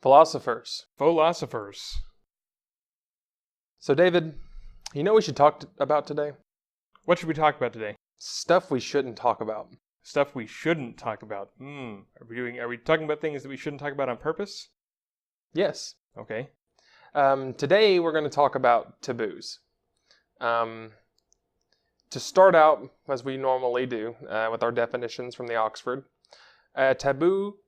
Philosophers. Fauxlosophers. So, David, you know what we should talk about today? What should we talk about today? Stuff we shouldn't talk about. Stuff we shouldn't talk about. Are we talking about things that we shouldn't talk about on purpose? Yes. Okay. Today we're going to talk about taboos. To start out, as we normally do, with our definitions from the Oxford, a taboo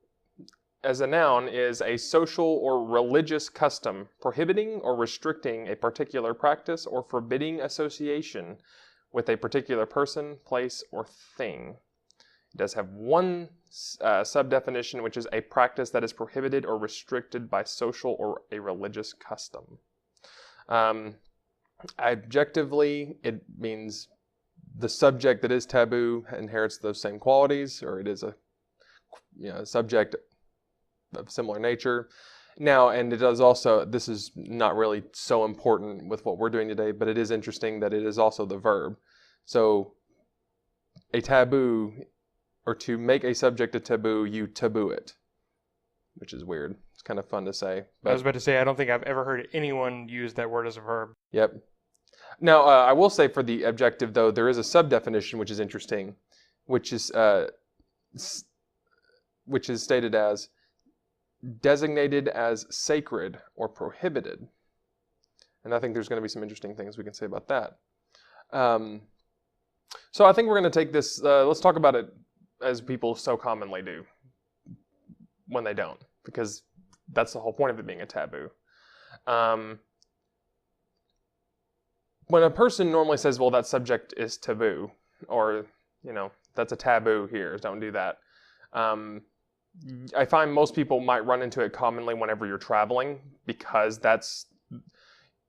as a noun is a social or religious custom prohibiting or restricting a particular practice or forbidding association with a particular person, place, or thing. It does have one sub-definition, which is a practice that is prohibited or restricted by social or a religious custom. Objectively, it means the subject that is taboo inherits those same qualities, or it is a subject of similar nature. Now, and it does also, this is not really so important with what we're doing today, but it is interesting that it is also the verb. So, a taboo, or to make a subject a taboo, you taboo it, which is weird. It's kind of fun to say. I was about to say, I don't think I've ever heard anyone use that word as a verb. Yep. Now, I will say for the objective, though, there is a sub-definition which is interesting, which is stated as designated as sacred or prohibited. And I think there's going to be some interesting things we can say about that. So I think we're going to take this, let's talk about it as people so commonly do when they don't, because that's the whole point of it being a taboo. When a person normally says, well, that subject is taboo, or, that's a taboo here, don't do that. I find most people might run into it commonly whenever you're traveling, because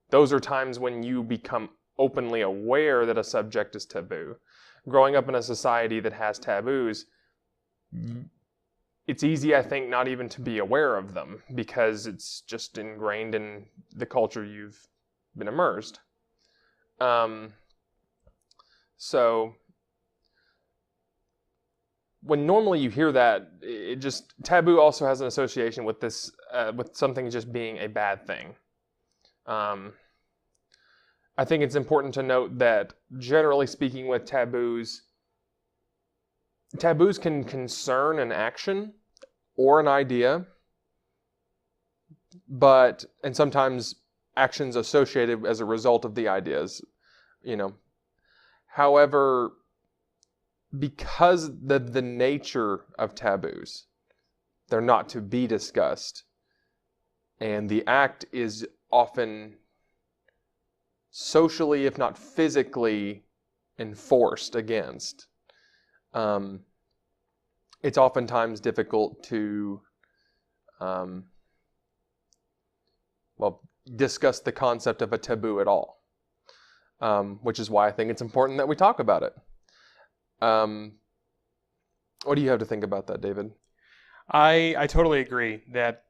those are times when you become openly aware that a subject is taboo. Growing up in a society that has taboos, it's easy, I think, not even to be aware of them, because it's just ingrained in the culture you've been immersed. So when normally you hear that, taboo also has an association with this, with something just being a bad thing. I think it's important to note that, generally speaking, with taboos can concern an action or an idea, and sometimes actions associated as a result of the ideas, However, because the nature of taboos, they're not to be discussed, and the act is often socially, if not physically, enforced against. It's oftentimes difficult to, discuss the concept of a taboo at all, which is why I think it's important that we talk about it. What do you have to think about that, David? I totally agree that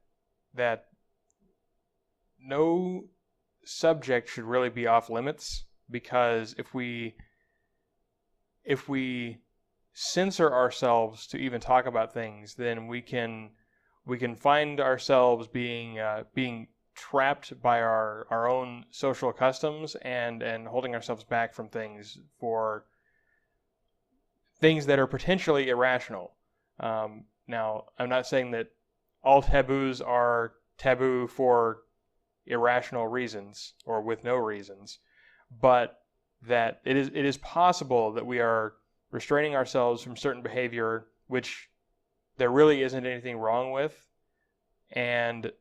no subject should really be off limits, because if we censor ourselves to even talk about things, then we can find ourselves being trapped by our own social customs and holding ourselves back from things for things that are potentially irrational. Now, I'm not saying that all taboos are taboo for irrational reasons or with no reasons, but that it is possible that we are restraining ourselves from certain behavior which there really isn't anything wrong with, and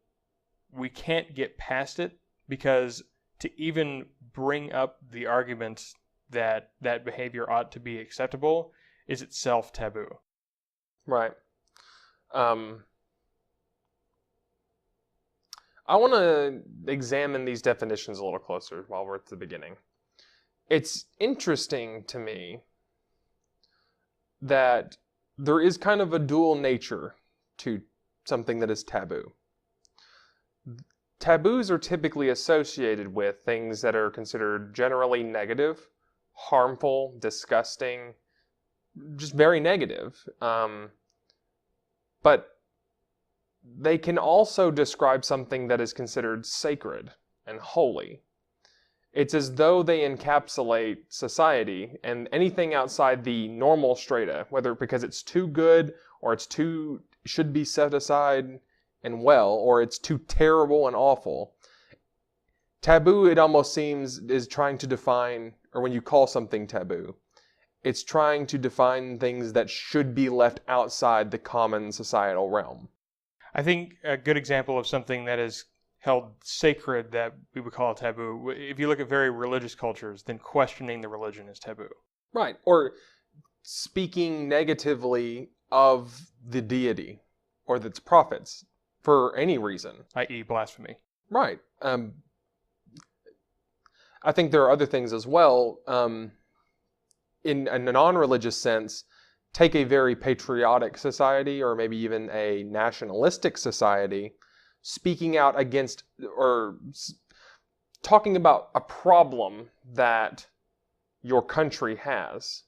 we can't get past it, because to even bring up the argument that behavior ought to be acceptable is itself taboo. Right. I want to examine these definitions a little closer while we're at the beginning. It's interesting to me that there is kind of a dual nature to something that is taboo. Taboos are typically associated with things that are considered generally negative, harmful, disgusting, just very negative. But they can also describe something that is considered sacred and holy. It's as though they encapsulate society, and anything outside the normal strata, whether because it's too good or it's too should be set aside and well, or it's too terrible and awful. Taboo, it almost seems, is trying to define, or when you call something taboo, it's trying to define things that should be left outside the common societal realm. I think a good example of something that is held sacred that we would call a taboo, if you look at very religious cultures, then questioning the religion is taboo. Right. Or speaking negatively of the deity or its prophets for any reason. I.e. blasphemy. Right. I think there are other things as well. In a non-religious sense, take a very patriotic society or maybe even a nationalistic society, speaking out against or talking about a problem that your country has.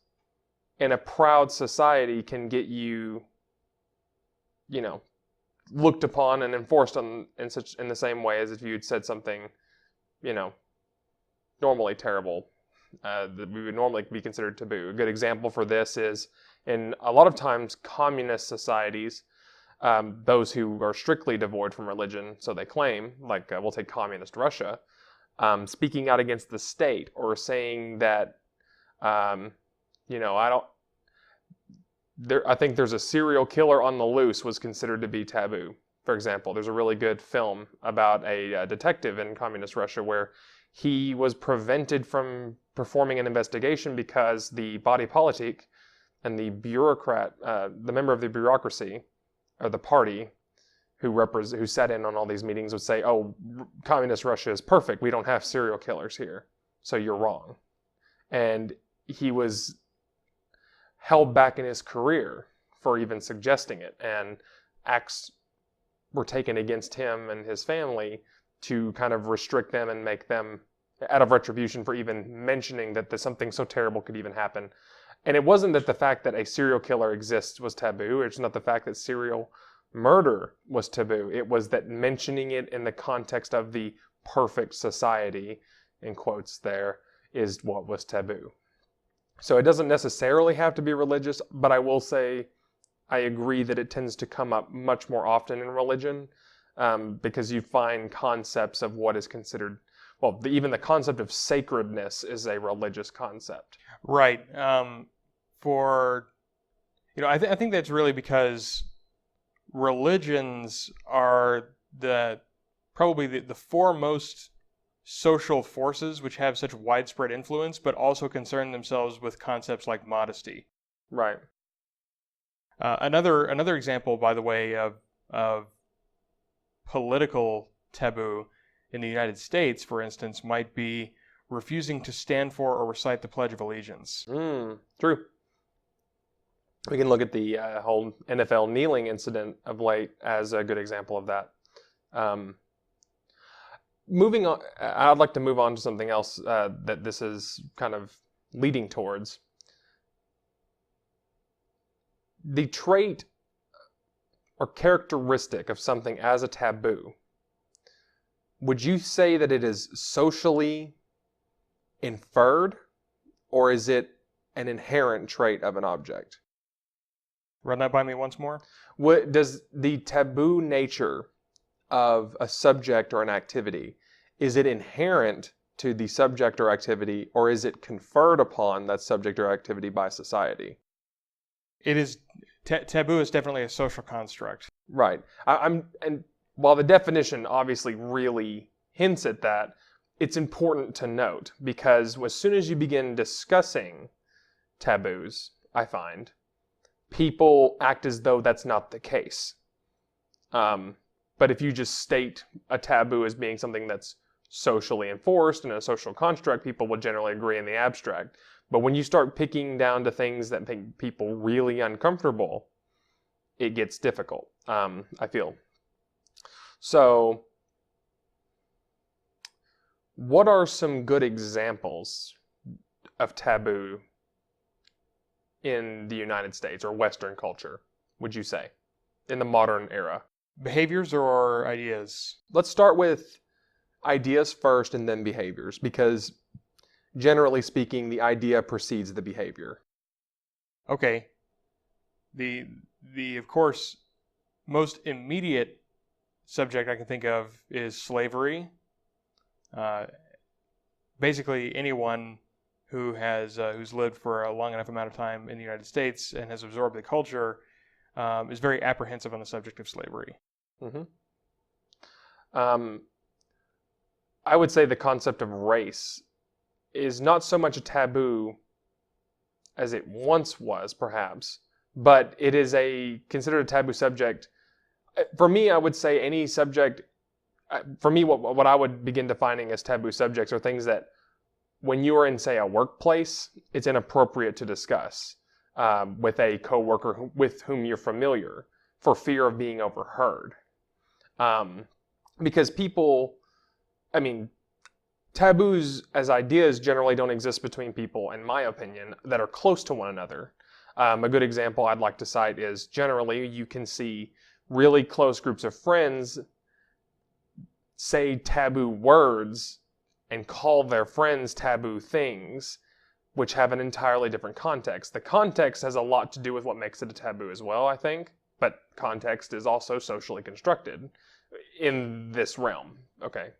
In a proud society can get you, looked upon and enforced in the same way as if you had said something, normally terrible, that we would normally be considered taboo. A good example for this is in a lot of times communist societies, those who are strictly devoid from religion, so they claim, like we'll take communist Russia, speaking out against the state or saying that, I think there's a serial killer on the loose was considered to be taboo. For example, there's a really good film about a detective in communist Russia where he was prevented from performing an investigation because the body politic and the bureaucrat, the member of the bureaucracy, or the party who sat in on all these meetings would say, oh, communist Russia is perfect. We don't have serial killers here. So you're wrong. And he was held back in his career for even suggesting it. And acts were taken against him and his family to kind of restrict them and make them out of retribution for even mentioning that something so terrible could even happen. And it wasn't that the fact that a serial killer exists was taboo. It's not the fact that serial murder was taboo. It was that mentioning it in the context of the perfect society, in quotes there, is what was taboo. So it doesn't necessarily have to be religious, but I will say I agree that it tends to come up much more often in religion, because you find concepts of what is considered, even the concept of sacredness is a religious concept. Right. I think that's really because religions are probably the foremost social forces which have such widespread influence, but also concern themselves with concepts like modesty. Right. Another example, by the way, of political taboo in the United States, for instance, might be refusing to stand for or recite the Pledge of Allegiance. True. We can look at the whole NFL kneeling incident of late as a good example of that. Moving on, I'd like to move on to something else that this is kind of leading towards. The trait or characteristic of something as a taboo, would you say that it is socially inferred, or is it an inherent trait of an object? Run that by me once more. Does the taboo nature of a subject or an activity, is it inherent to the subject or activity, or is it conferred upon that subject or activity by society? It is taboo is definitely a social construct. Right. And while the definition obviously really hints at that, it's important to note, because as soon as you begin discussing taboos, I find, people act as though that's not the case. But if you just state a taboo as being something that's socially enforced and a social construct, people will generally agree in the abstract. But when you start picking down to things that make people really uncomfortable, it gets difficult, I feel. So, what are some good examples of taboo in the United States or Western culture, would you say, in the modern era? Behaviors or ideas? Let's start with ideas first and then behaviors, because generally speaking, the idea precedes the behavior. Okay. The of course most immediate subject I can think of is slavery. Basically, anyone who has who's lived for a long enough amount of time in the United States and has absorbed the culture is very apprehensive on the subject of slavery. Mm-hmm. I would say the concept of race is not so much a taboo as it once was, perhaps, but it is considered a taboo subject. For me, I would say any subject. For me, what I would begin defining as taboo subjects are things that, when you are in, say, a workplace, it's inappropriate to discuss with a coworker with whom you're familiar, for fear of being overheard. Because people, taboos as ideas generally don't exist between people, in my opinion, that are close to one another. A good example I'd like to cite is, generally you can see really close groups of friends say taboo words and call their friends taboo things, which have an entirely different context. The context has a lot to do with what makes it a taboo as well, I think, but context is also socially constructed in this realm. Okay,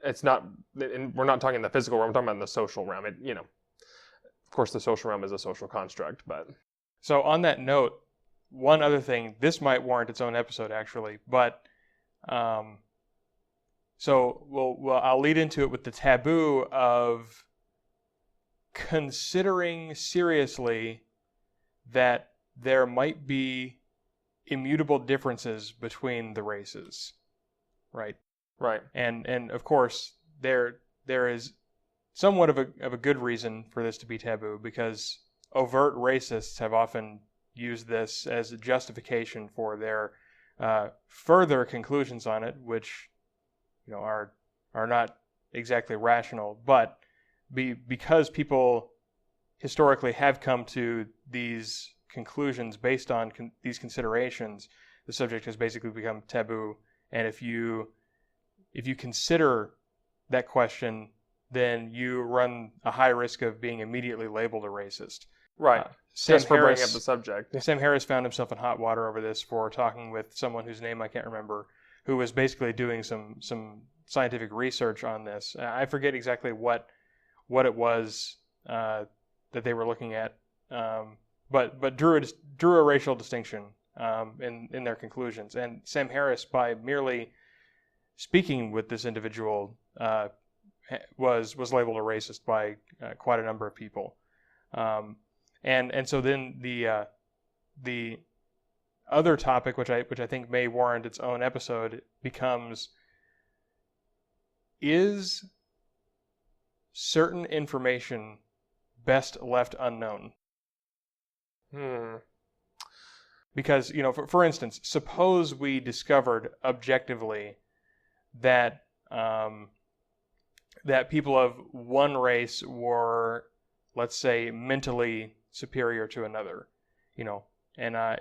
it's not, we're not talking the physical realm, we're talking about the social realm. Of course the social realm is a social construct, but. So on that note, one other thing, this might warrant its own episode actually, but I'll lead into it with the taboo of considering seriously that there might be immutable differences between the races, right? Right. And of course there is somewhat of a good reason for this to be taboo, because overt racists have often used this as a justification for their further conclusions on it, which are not exactly rational, but because people historically have come to these conclusions based on these considerations, the subject has basically become taboo. And if you consider that question, then you run a high risk of being immediately labeled a racist. Right. Just for bringing up the subject. Sam Harris found himself in hot water over this for talking with someone whose name I can't remember, who was basically doing some scientific research on this. I forget exactly what it was that they were looking at, but drew a racial distinction in their conclusions. And Sam Harris, by merely speaking with this individual, was labeled a racist by quite a number of people. And so then the other topic, which I think may warrant its own episode, becomes: is certain information best left unknown? Because, for instance, suppose we discovered objectively that that people of one race were, let's say, mentally superior to another, and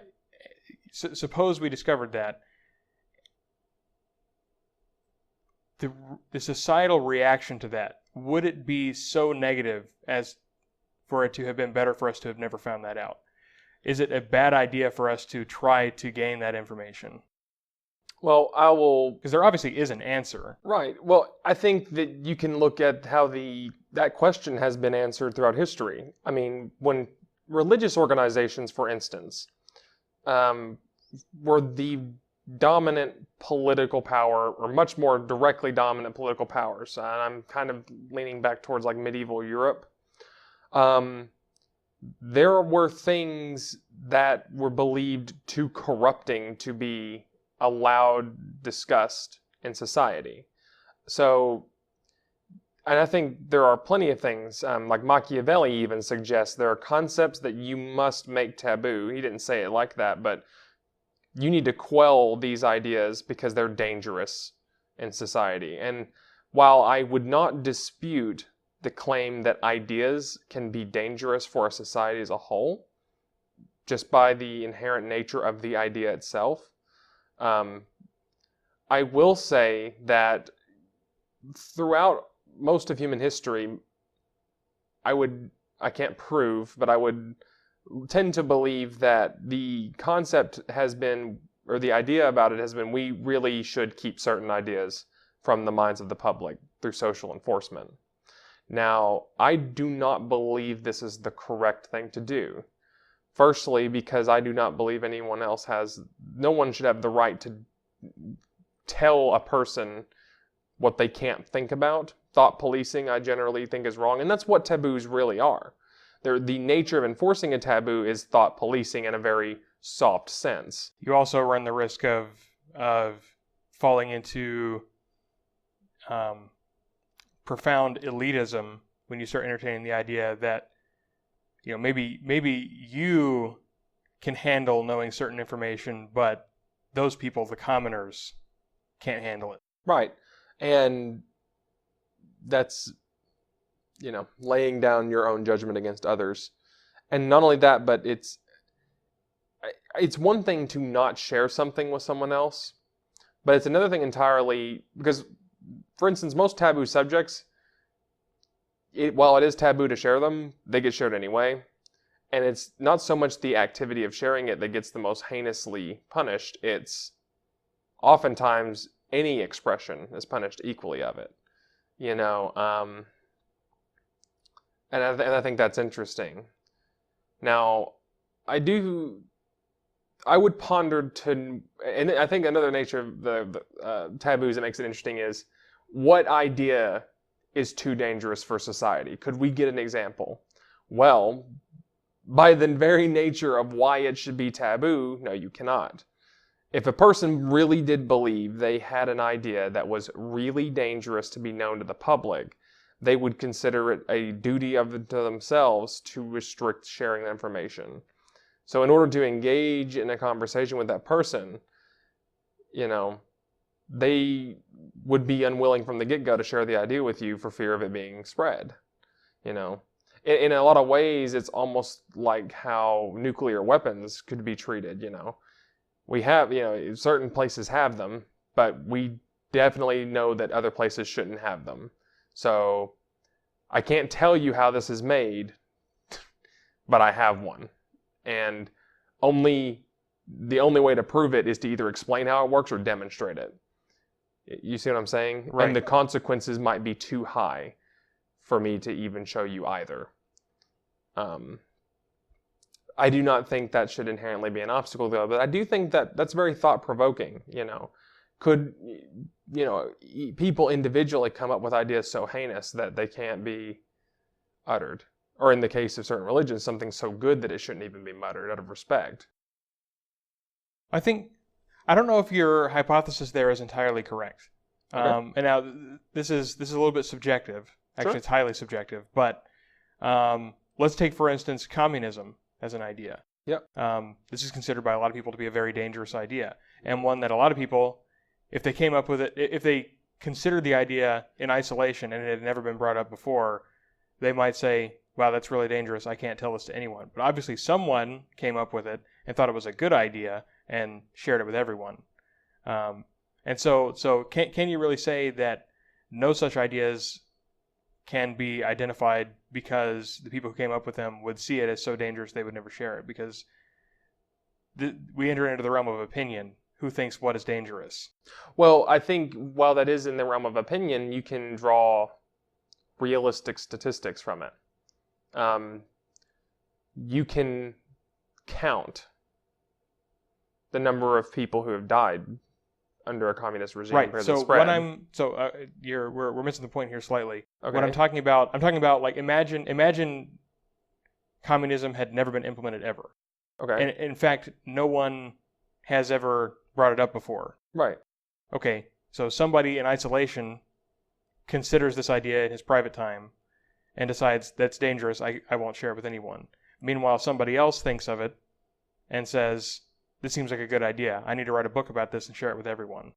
suppose we discovered that. The societal reaction to that, would it be so negative as for it to have been better for us to have never found that out? Is it a bad idea for us to try to gain that information? Well, I will... Because there obviously is an answer. Right. Well, I think that you can look at how that question has been answered throughout history. I mean, when religious organizations, for instance, were the dominant political power, or much more directly dominant political powers, and I'm kind of leaning back towards like medieval Europe, there were things that were believed too corrupting to be allowed discussed in society. So, and I think there are plenty of things, like Machiavelli even suggests there are concepts that you must make taboo. He didn't say it like that, but you need to quell these ideas because they're dangerous in society. And while I would not dispute the claim that ideas can be dangerous for a society as a whole, just by the inherent nature of the idea itself, I will say that throughout most of human history, I can't prove, but I would tend to believe that the concept has been, or the idea about it has been, we really should keep certain ideas from the minds of the public through social enforcement. Now, I do not believe this is the correct thing to do. Firstly, because I do not believe no one should have the right to tell a person what they can't think about. Thought policing, I generally think, is wrong, and that's what taboos really are. The nature of enforcing a taboo is thought policing in a very soft sense. You also run the risk of falling into profound elitism when you start entertaining the idea that, you know, maybe you can handle knowing certain information, but those people, the commoners, can't handle it. Right. And that's, you know, laying down your own judgment against others. And not only that, but it's one thing to not share something with someone else, but it's another thing entirely, because, for instance, most taboo subjects, while it is taboo to share them, they get shared anyway. And it's not so much the activity of sharing it that gets the most heinously punished. It's oftentimes any expression is punished equally of it. You know, and I think that's interesting. Now, I would ponder and I think another nature of the taboos that makes it interesting is, what idea is too dangerous for society? Could we get an example? Well, by the very nature of why it should be taboo, no, you cannot. If a person really did believe they had an idea that was really dangerous to be known to the public, they would consider it a duty to themselves to restrict sharing the information. So in order to engage in a conversation with that person, you know, they would be unwilling from the get-go to share the idea with you for fear of it being spread. You know, in a lot of ways, it's almost like how nuclear weapons could be treated. You know, we have, you know, certain places have them, but we definitely know that other places shouldn't have them. So I can't tell you how this is made, but I have one. And the only way to prove it is to either explain how it works or demonstrate it. You see what I'm saying? Right. And the consequences might be too high for me to even show you either. I do not think that should inherently be an obstacle, though, but I do think that that's very thought-provoking, you know. Could, you know, people individually come up with ideas so heinous that they can't be uttered? Or in the case of certain religions, something so good that it shouldn't even be muttered out of respect. I don't know if your hypothesis there is entirely correct. Okay. And now this is a little bit subjective. Actually, Sure. It's highly subjective. But let's take, for instance, communism as an idea. Yep. This is considered by a lot of people to be a very dangerous idea, and one that a lot of people, if they came up with it, if they considered the idea in isolation and it had never been brought up before, they might say, wow, that's really dangerous. I can't tell this to anyone. But obviously someone came up with it and thought it was a good idea and shared it with everyone. And so can you really say that no such ideas can be identified because the people who came up with them would see it as so dangerous they would never share it? Because we enter into the realm of opinion. Who thinks what is dangerous? Well, I think while that is in the realm of opinion, you can draw realistic statistics from it. You can count the number of people who have died under a communist regime. Right. For So the spread. we're missing the point here slightly. Okay. What I'm talking about like imagine communism had never been implemented ever. Okay. And in fact, no one has ever brought it up before. Right. Okay. So somebody in isolation considers this idea in his private time and decides that's dangerous. I won't share it with anyone. Meanwhile, somebody else thinks of it and says, this seems like a good idea. I need to write a book about this and share it with everyone.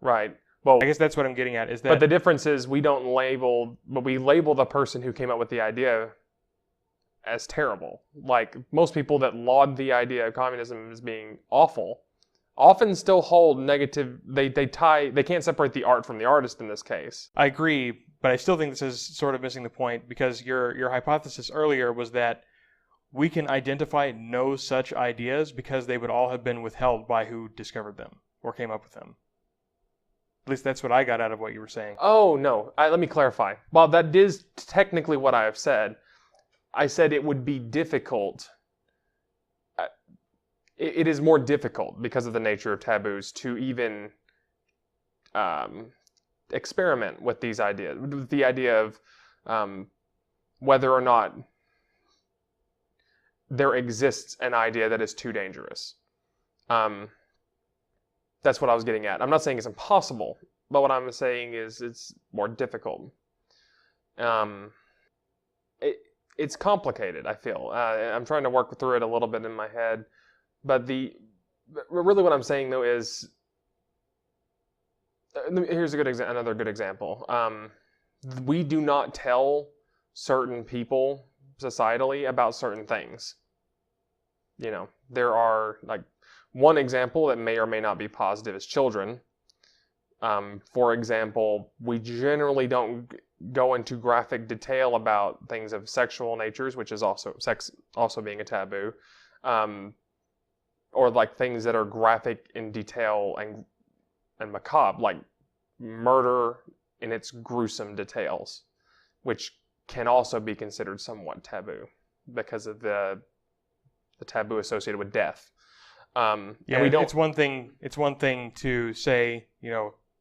Right. Well, I guess that's what I'm getting at. Is that but the difference is we label the person who came up with the idea as terrible. Like most people that laud the idea of communism as being awful, often still hold negative. They can't separate the art from the artist in this case. I agree, but I still think this is sort of missing the point, because your hypothesis earlier was that we can identify no such ideas because they would all have been withheld by who discovered them or came up with them. At least that's what I got out of what you were saying. Oh, no. Let me clarify. While that is technically what I have said, I said it would be difficult. It is more difficult because of the nature of taboos to even experiment with these ideas, with the idea of whether or not there exists an idea that is too dangerous. That's what I was getting at. I'm not saying it's impossible, but what I'm saying is it's more difficult. It's complicated, I feel. I'm trying to work through it a little bit in my head. But really what I'm saying, though, is... Here's another good example. We do not tell certain people societally about certain things. You know, there are, like, one example that may or may not be positive is children. For example, we generally don't go into graphic detail about things of sexual natures, which is sex also being a taboo, or like things that are graphic in detail and macabre, like murder in its gruesome details, which can also be considered somewhat taboo because of the taboo associated with death. It's one thing to say,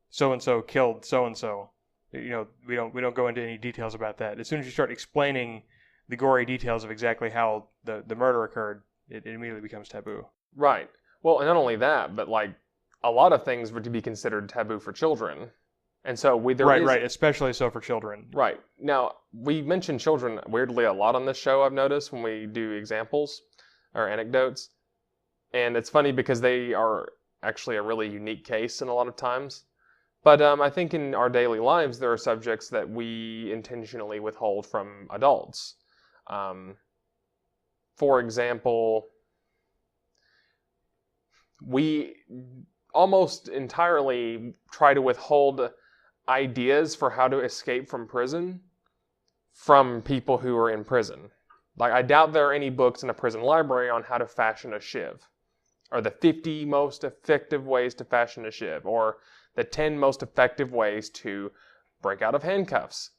so and so killed so and so. We don't go into any details about that. As soon as you start explaining the gory details of exactly how the murder occurred, it immediately becomes taboo. Right. Well, and not only that, but like a lot of things were to be considered taboo for children. And so right, especially so for children. Right. Now, we mention children weirdly a lot on this show, I've noticed, when we do examples or anecdotes. And it's funny because they are actually a really unique case in a lot of times. But I think in our daily lives, there are subjects that we intentionally withhold from adults. For example, we almost entirely try to withhold ideas for how to escape from prison from people who are in prison. Like, I doubt there are any books in a prison library on how to fashion a shiv, or the 50 most effective ways to fashion a shiv, or the 10 most effective ways to break out of handcuffs.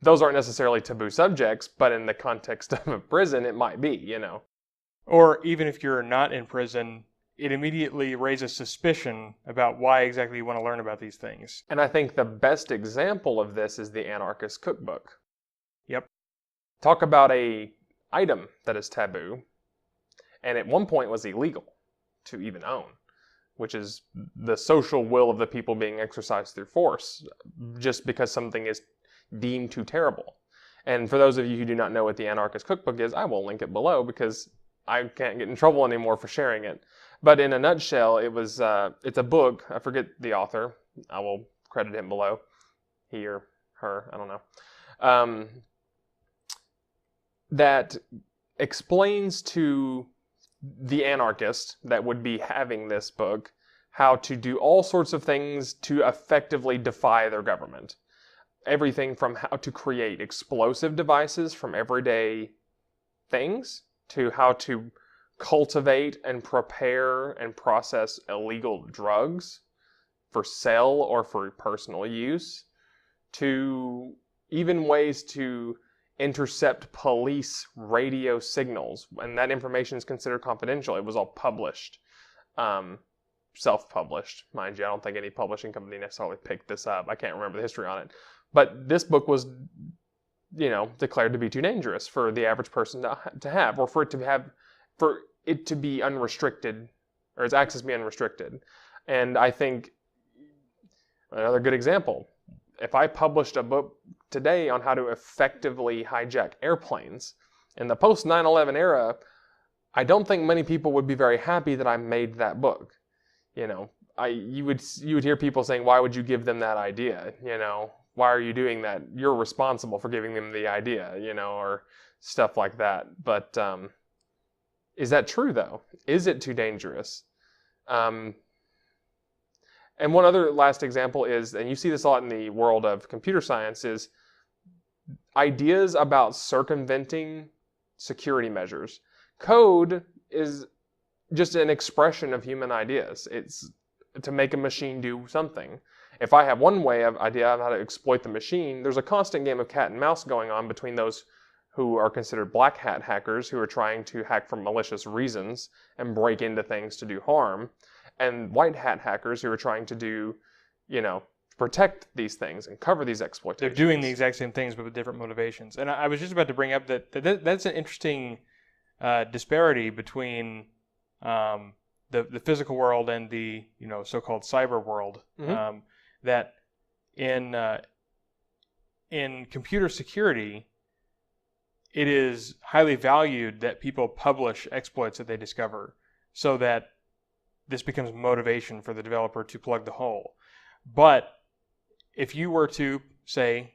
Those aren't necessarily taboo subjects, but in the context of a prison, it might be, Or even if you're not in prison, it immediately raises suspicion about why exactly you want to learn about these things. And I think the best example of this is the Anarchist Cookbook. Yep. Talk about a item that is taboo, and at one point was illegal to even own, which is the social will of the people being exercised through force, just because something is deemed too terrible. And for those of you who do not know what the Anarchist Cookbook is, I will link it below because I can't get in trouble anymore for sharing it. But in a nutshell, it's a book. I forget the author. I will credit him below. He or her, I don't know. That explains to the anarchist that would be having this book how to do all sorts of things to effectively defy their government. Everything from how to create explosive devices from everyday things to how to cultivate and prepare and process illegal drugs for sale or for personal use, to even ways to intercept police radio signals, and that information is considered confidential. It was all published, self-published, mind you. I don't think any publishing company necessarily picked this up. I can't remember the history on it. But this book was, declared to be too dangerous for the average person to have, or for it to be unrestricted, or its access to be unrestricted. And I think another good example, if I published a book today on how to effectively hijack airplanes in the post 9/11 era, I don't think many people would be very happy that I made that book. You would hear people saying, "Why would you give them that idea? Why are you doing that? You're responsible for giving them the idea," or stuff like that. But Is that true, though? Is it too dangerous? And one other last example is, and you see this a lot in the world of computer science, is ideas about circumventing security measures. Code is just an expression of human ideas. It's to make a machine do something. If I have one idea of how to exploit the machine, there's a constant game of cat and mouse going on between those who are considered black hat hackers, who are trying to hack for malicious reasons and break into things to do harm, and white hat hackers who are trying to do, protect these things and cover these exploitations. They're doing the exact same things but with different motivations. And I was just about to bring up that's an interesting disparity between the physical world and the so-called cyber world. Mm-hmm. That in computer security, it is highly valued that people publish exploits that they discover, so that this becomes motivation for the developer to plug the hole. But if you were to, say,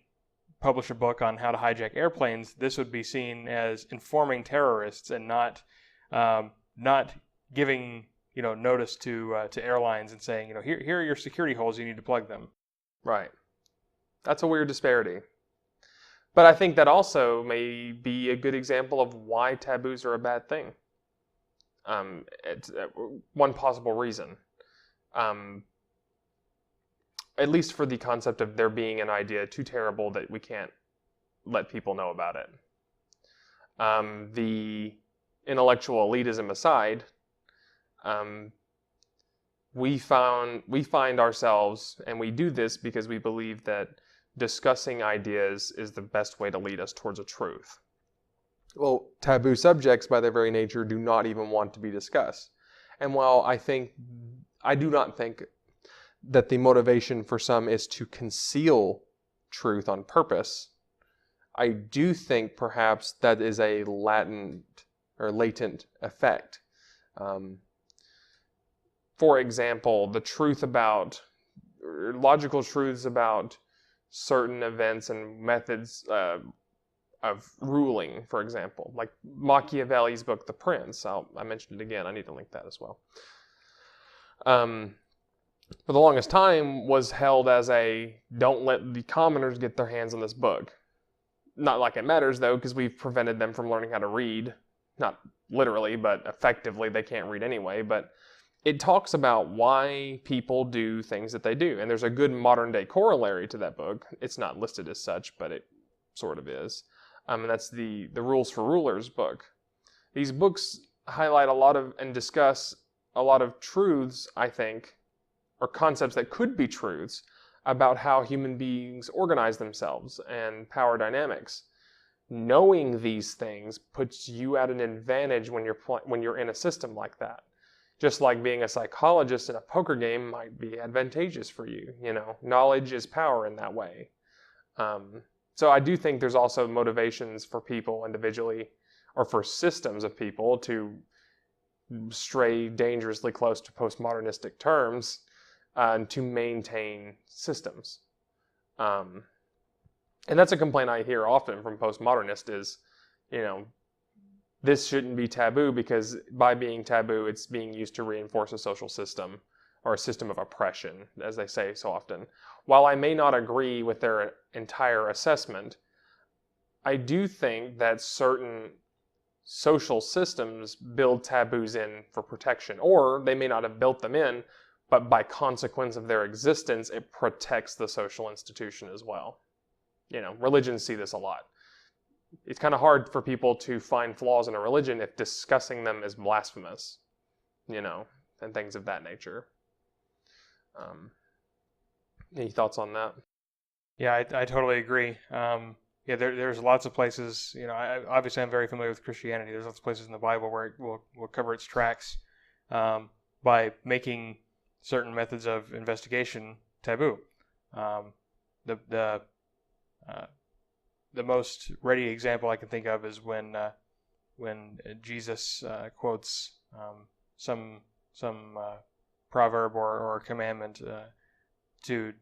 publish a book on how to hijack airplanes, this would be seen as informing terrorists and not giving notice to airlines and saying, here are your security holes, you need to plug them. Right. That's a weird disparity. But I think that also may be a good example of why taboos are a bad thing. It's one possible reason. At least for the concept of there being an idea too terrible that we can't let people know about it. The intellectual elitism aside, we find ourselves, and we do this because we believe that discussing ideas is the best way to lead us towards a truth. Well, taboo subjects by their very nature do not even want to be discussed. And while I do not think that the motivation for some is to conceal truth on purpose, I do think perhaps that is a latent effect. For example, logical truths about certain events and methods of ruling, for example, like Machiavelli's book, The Prince. I mentioned it again. I need to link that as well. For the longest time was held as don't let the commoners get their hands on this book. Not like it matters, though, because we've prevented them from learning how to read. Not literally, but effectively they can't read anyway. But it talks about why people do things that they do. And there's a good modern-day corollary to that book. It's not listed as such, but it sort of is. And that's the Rules for Rulers book. These books highlight and discuss a lot of truths, I think, or concepts that could be truths about how human beings organize themselves and power dynamics. Knowing these things puts you at an advantage when you're in a system like that. Just like being a psychologist in a poker game might be advantageous for you. Knowledge is power in that way. So I do think there's also motivations for people individually, or for systems of people, to stray dangerously close to postmodernistic terms and to maintain systems. And that's a complaint I hear often from postmodernists is, this shouldn't be taboo because by being taboo, it's being used to reinforce a social system or a system of oppression, as they say so often. While I may not agree with their entire assessment, I do think that certain social systems build taboos in for protection, or they may not have built them in, but by consequence of their existence, it protects the social institution as well. Religions see this a lot. It's kind of hard for people to find flaws in a religion if discussing them is blasphemous, and things of that nature. Any thoughts on that? Yeah, I totally agree. There's lots of places, obviously I'm very familiar with Christianity. There's lots of places in the Bible where it will cover its tracks by making certain methods of investigation taboo. The most ready example I can think of is when Jesus quotes some proverb or commandment to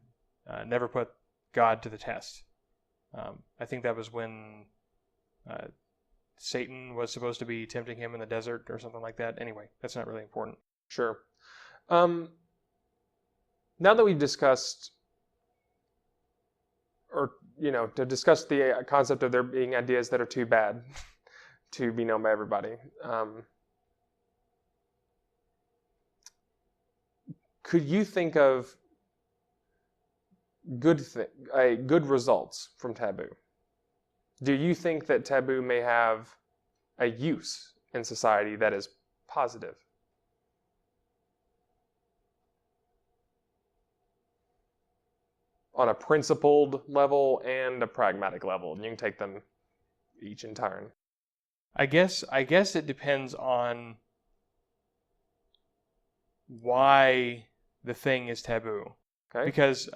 never put God to the test. I think that was when Satan was supposed to be tempting him in the desert or something like that. Anyway, that's not really important. Sure. Now that we've discussed, or to discuss the concept of there being ideas that are too bad to be known by everybody, could you think of good results from taboo? Do you think that taboo may have a use in society that is positive? On a principled level and a pragmatic level. And you can take them each in turn. I guess it depends on why the thing is taboo. Okay. Because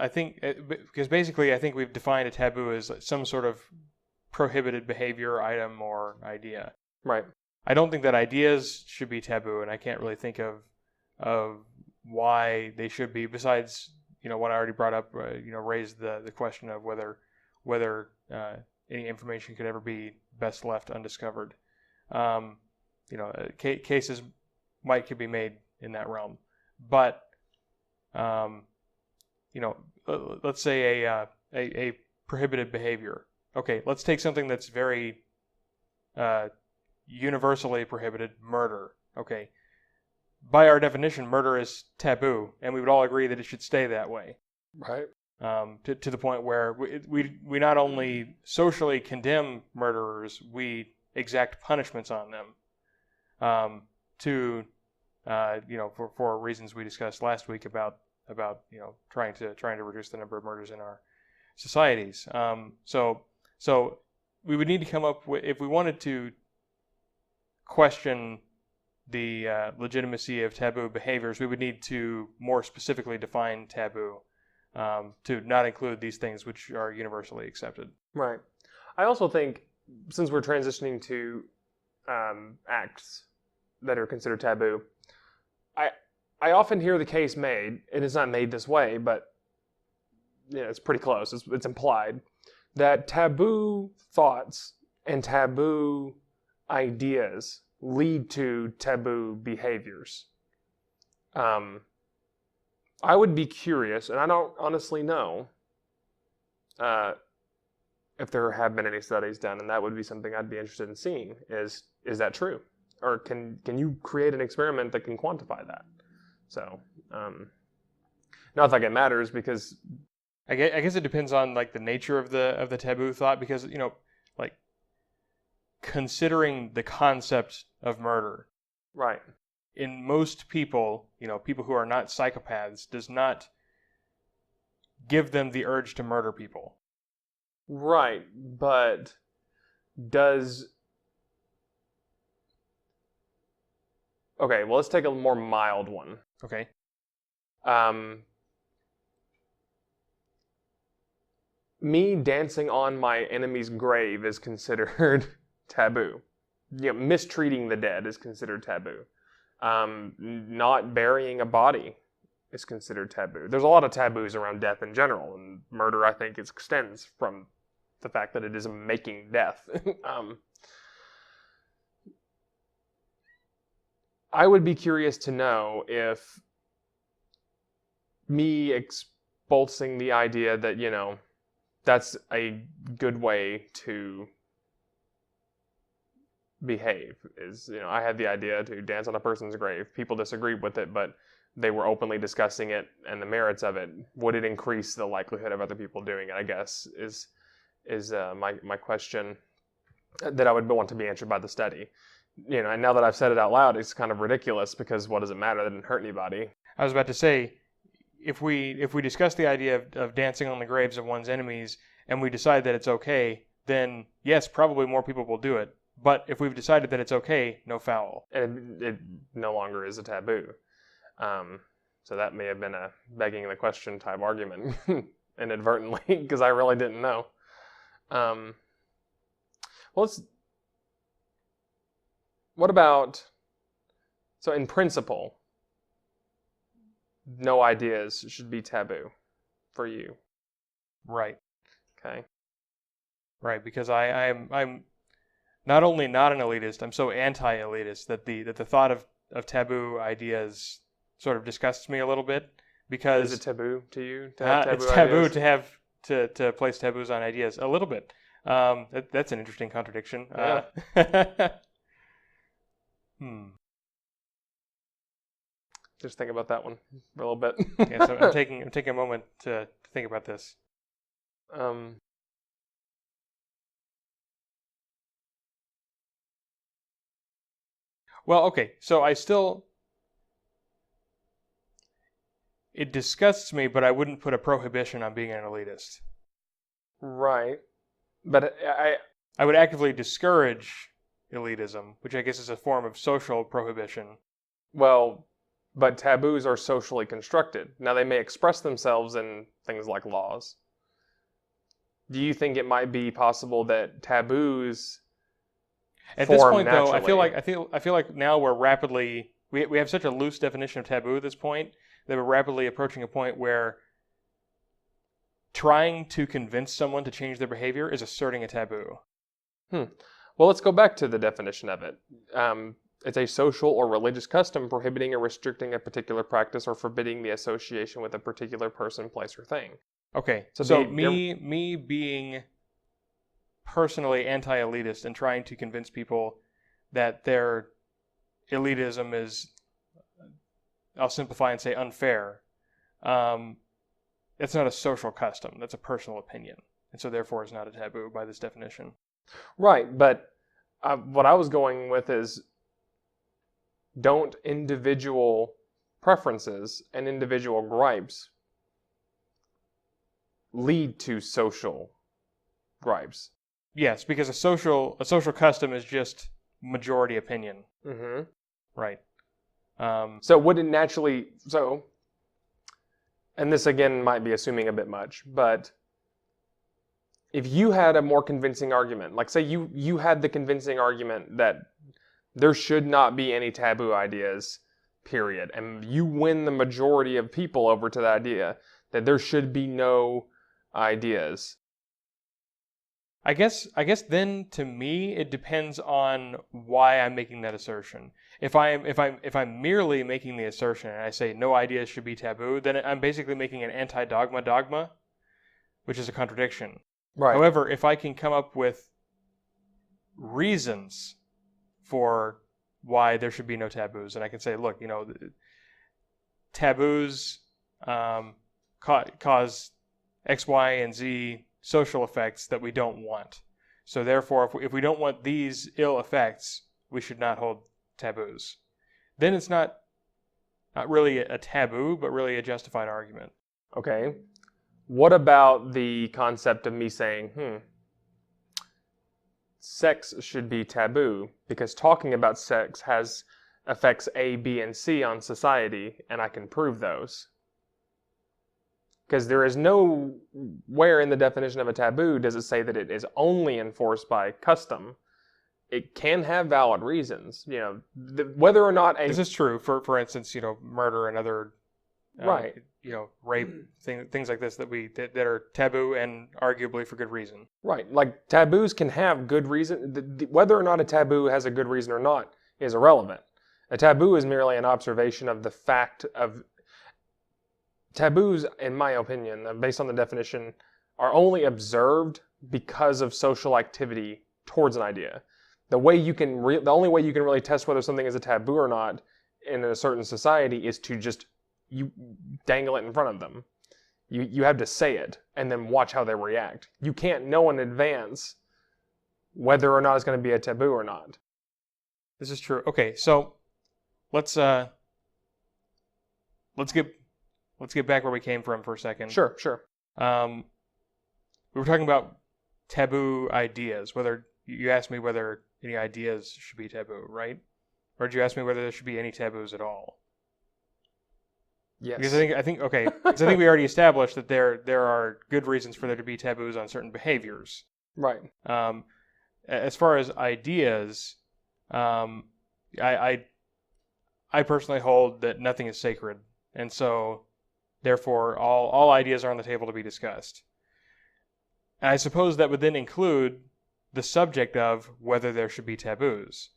basically I think we've defined a taboo as some sort of prohibited behavior, item, or idea. Right. I don't think that ideas should be taboo, and I can't really think of why they should be. Besides, what I already brought up, raised the question of whether any information could ever be best left undiscovered. Cases could be made in that realm, but let's say a prohibited behavior. Okay, let's take something that's very universally prohibited, murder. Okay, by our definition, murder is taboo, and we would all agree that it should stay that way. Right. To the point where we not only socially condemn murderers, we exact punishments on them. For reasons we discussed last week about trying to reduce the number of murders in our societies. So we would need to come up with, if we wanted to question the legitimacy of taboo behaviors, we would need to more specifically define taboo to not include these things which are universally accepted. Right. I also think, since we're transitioning to acts that are considered taboo, I often hear the case made, and it's not made this way, but it's pretty close. It's implied that taboo thoughts and taboo ideas lead to taboo behaviors. I would be curious, and I don't honestly know if there have been any studies done, and that would be something I'd be interested in seeing. Is that true? Or can you create an experiment that can quantify that? So, not like it matters, because I guess it depends on the nature of the taboo thought, because considering the concept of murder, right, in most people, people who are not psychopaths, does not give them the urge to murder people. Right, but does... Okay, well, let's take a more mild one. Okay. Me dancing on my enemy's grave is considered taboo. Mistreating the dead is considered taboo. Not burying a body is considered taboo. There's a lot of taboos around death in general, and murder, I think, extends from the fact that it is making death. I would be curious to know if me expulsing the idea that, that's a good way to behave is, I had the idea to dance on a person's grave. People disagreed with it, but they were openly discussing it and the merits of it. Would it increase the likelihood of other people doing it, I guess, is my question that I would want to be answered by the study. And now that I've said it out loud, it's kind of ridiculous, because what does it matter? That didn't hurt anybody. I was about to say, if we discuss the idea of dancing on the graves of one's enemies, and we decide that it's okay, then yes, probably more people will do it. But if we've decided that it's okay, no foul. And it no longer is a taboo. So that may have been a begging the question type argument inadvertently, because I really didn't know. What about, so in principle, no ideas should be taboo for you? Right. Okay. Right, because I'm not only not an elitist, I'm so anti-elitist that the thought of taboo ideas sort of disgusts me a little bit, because Is it taboo to you to have taboo it's taboo ideas? to have to place taboos on ideas a little bit. That's an interesting contradiction. Yeah. Hmm. Just think about that one for a little bit. Yeah, so I'm taking a moment to think about this. Well, okay, so it disgusts me, but I wouldn't put a prohibition on being an elitist. Right. But I would actively discourage elitism, which I guess is a form of social prohibition. well, but taboos are socially constructed. Now, they may express themselves in things like laws. Do you think it might be possible that taboos At this form point, though, naturally? I feel like now we're rapidly we have such a loose definition of taboo at this point that we're rapidly approaching a point where trying to convince someone to change their behavior is asserting a taboo. Well, let's go back to the definition of it. It's a social or religious custom prohibiting or restricting a particular practice or forbidding the association with a particular person, place, or thing. Okay, So so the- me being personally anti-elitist and trying to convince people that their elitism is, I'll simplify and say, unfair. That's not a social custom. That's a personal opinion, and so therefore it's not a taboo by this definition. Right, but what I was going with is, don't individual preferences and individual gripes lead to social gripes? Yes, because a social custom is just majority opinion, Mm-hmm. right? So would it naturally, and this again might be assuming a bit much, but if you had a more convincing argument, like say you had the convincing argument that there should not be any taboo ideas, period, and you win the majority of people over to the idea that there should be no ideas. I guess then to me it depends on why I'm making that assertion. If I'm merely making the assertion and I say no ideas should be taboo, then I'm basically making an anti-dogma dogma, which is a contradiction. Right. However, if I can come up with reasons for why there should be no taboos, and I can say, look, taboos cause X, Y, and Z social effects that we don't want. So therefore, if we don't want these ill effects, we should not hold taboos. Then it's not really a taboo, but really a justified argument. Okay. What about the concept of me saying, sex should be taboo because talking about sex has effects A, B, and C on society, and I can prove those? Because there is nowhere in the definition of a taboo does it say that it is only enforced by custom. It can have valid reasons. Whether or not This is true. For instance, murder and other right. Rape, things like this that are taboo and arguably for good reason. Right. Like taboos can have good reason. Whether or not a taboo has a good reason or not is irrelevant. A taboo is merely an observation of the fact of. Taboos, in my opinion, based on the definition, are only observed because of social activity towards an idea. The only way you can really test whether something is a taboo or not in a certain society is to just you dangle it in front of them. You have to say it and then watch how they react. You can't know in advance whether or not it's going to be a taboo or not. This is true. Okay, so let's get back where we came from for a second. Sure. We were talking about taboo ideas. Whether you asked me whether any ideas should be taboo, right? Or did you ask me whether there should be any taboos at all? Yes. Because I think okay. Because I think we already established that there are good reasons for there to be taboos on certain behaviors. Right. As far as ideas, I personally hold that nothing is sacred, and so therefore all ideas are on the table to be discussed. And I suppose that would then include the subject of whether there should be taboos.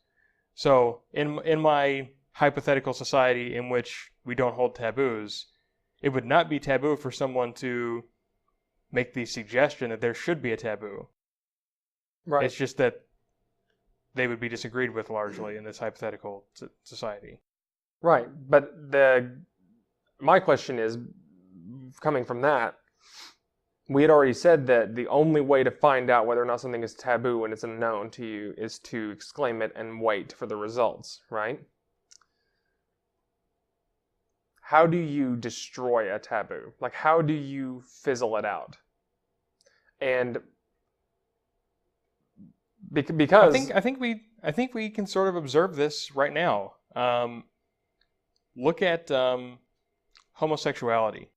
So in my hypothetical society in which we don't hold taboos, it would not be taboo for someone to make the suggestion that there should be a taboo. Right. It's just that they would be disagreed with largely in this hypothetical society. Right. But my question is, coming from that, we had already said that the only way to find out whether or not something is taboo when it's unknown to you is to exclaim it and wait for the results, right? How do you destroy a taboo? Like, how do you fizzle it out? And because I think we can sort of observe this right now. Look at homosexuality.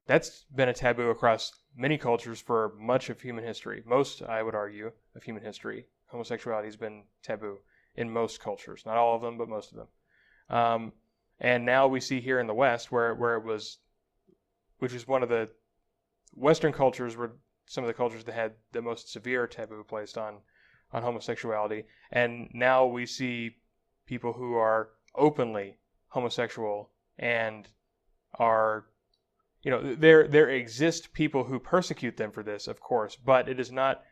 That's been a taboo across many cultures for much of human history. Most, I would argue, of human history, homosexuality has been taboo in most cultures. Not all of them, but most of them. And now we see here in the West where it was, which is one of the Western cultures were some of the cultures that had the most severe taboo placed on homosexuality. And now we see people who are openly homosexual and are, there exist people who persecute them for this, of course, but it is not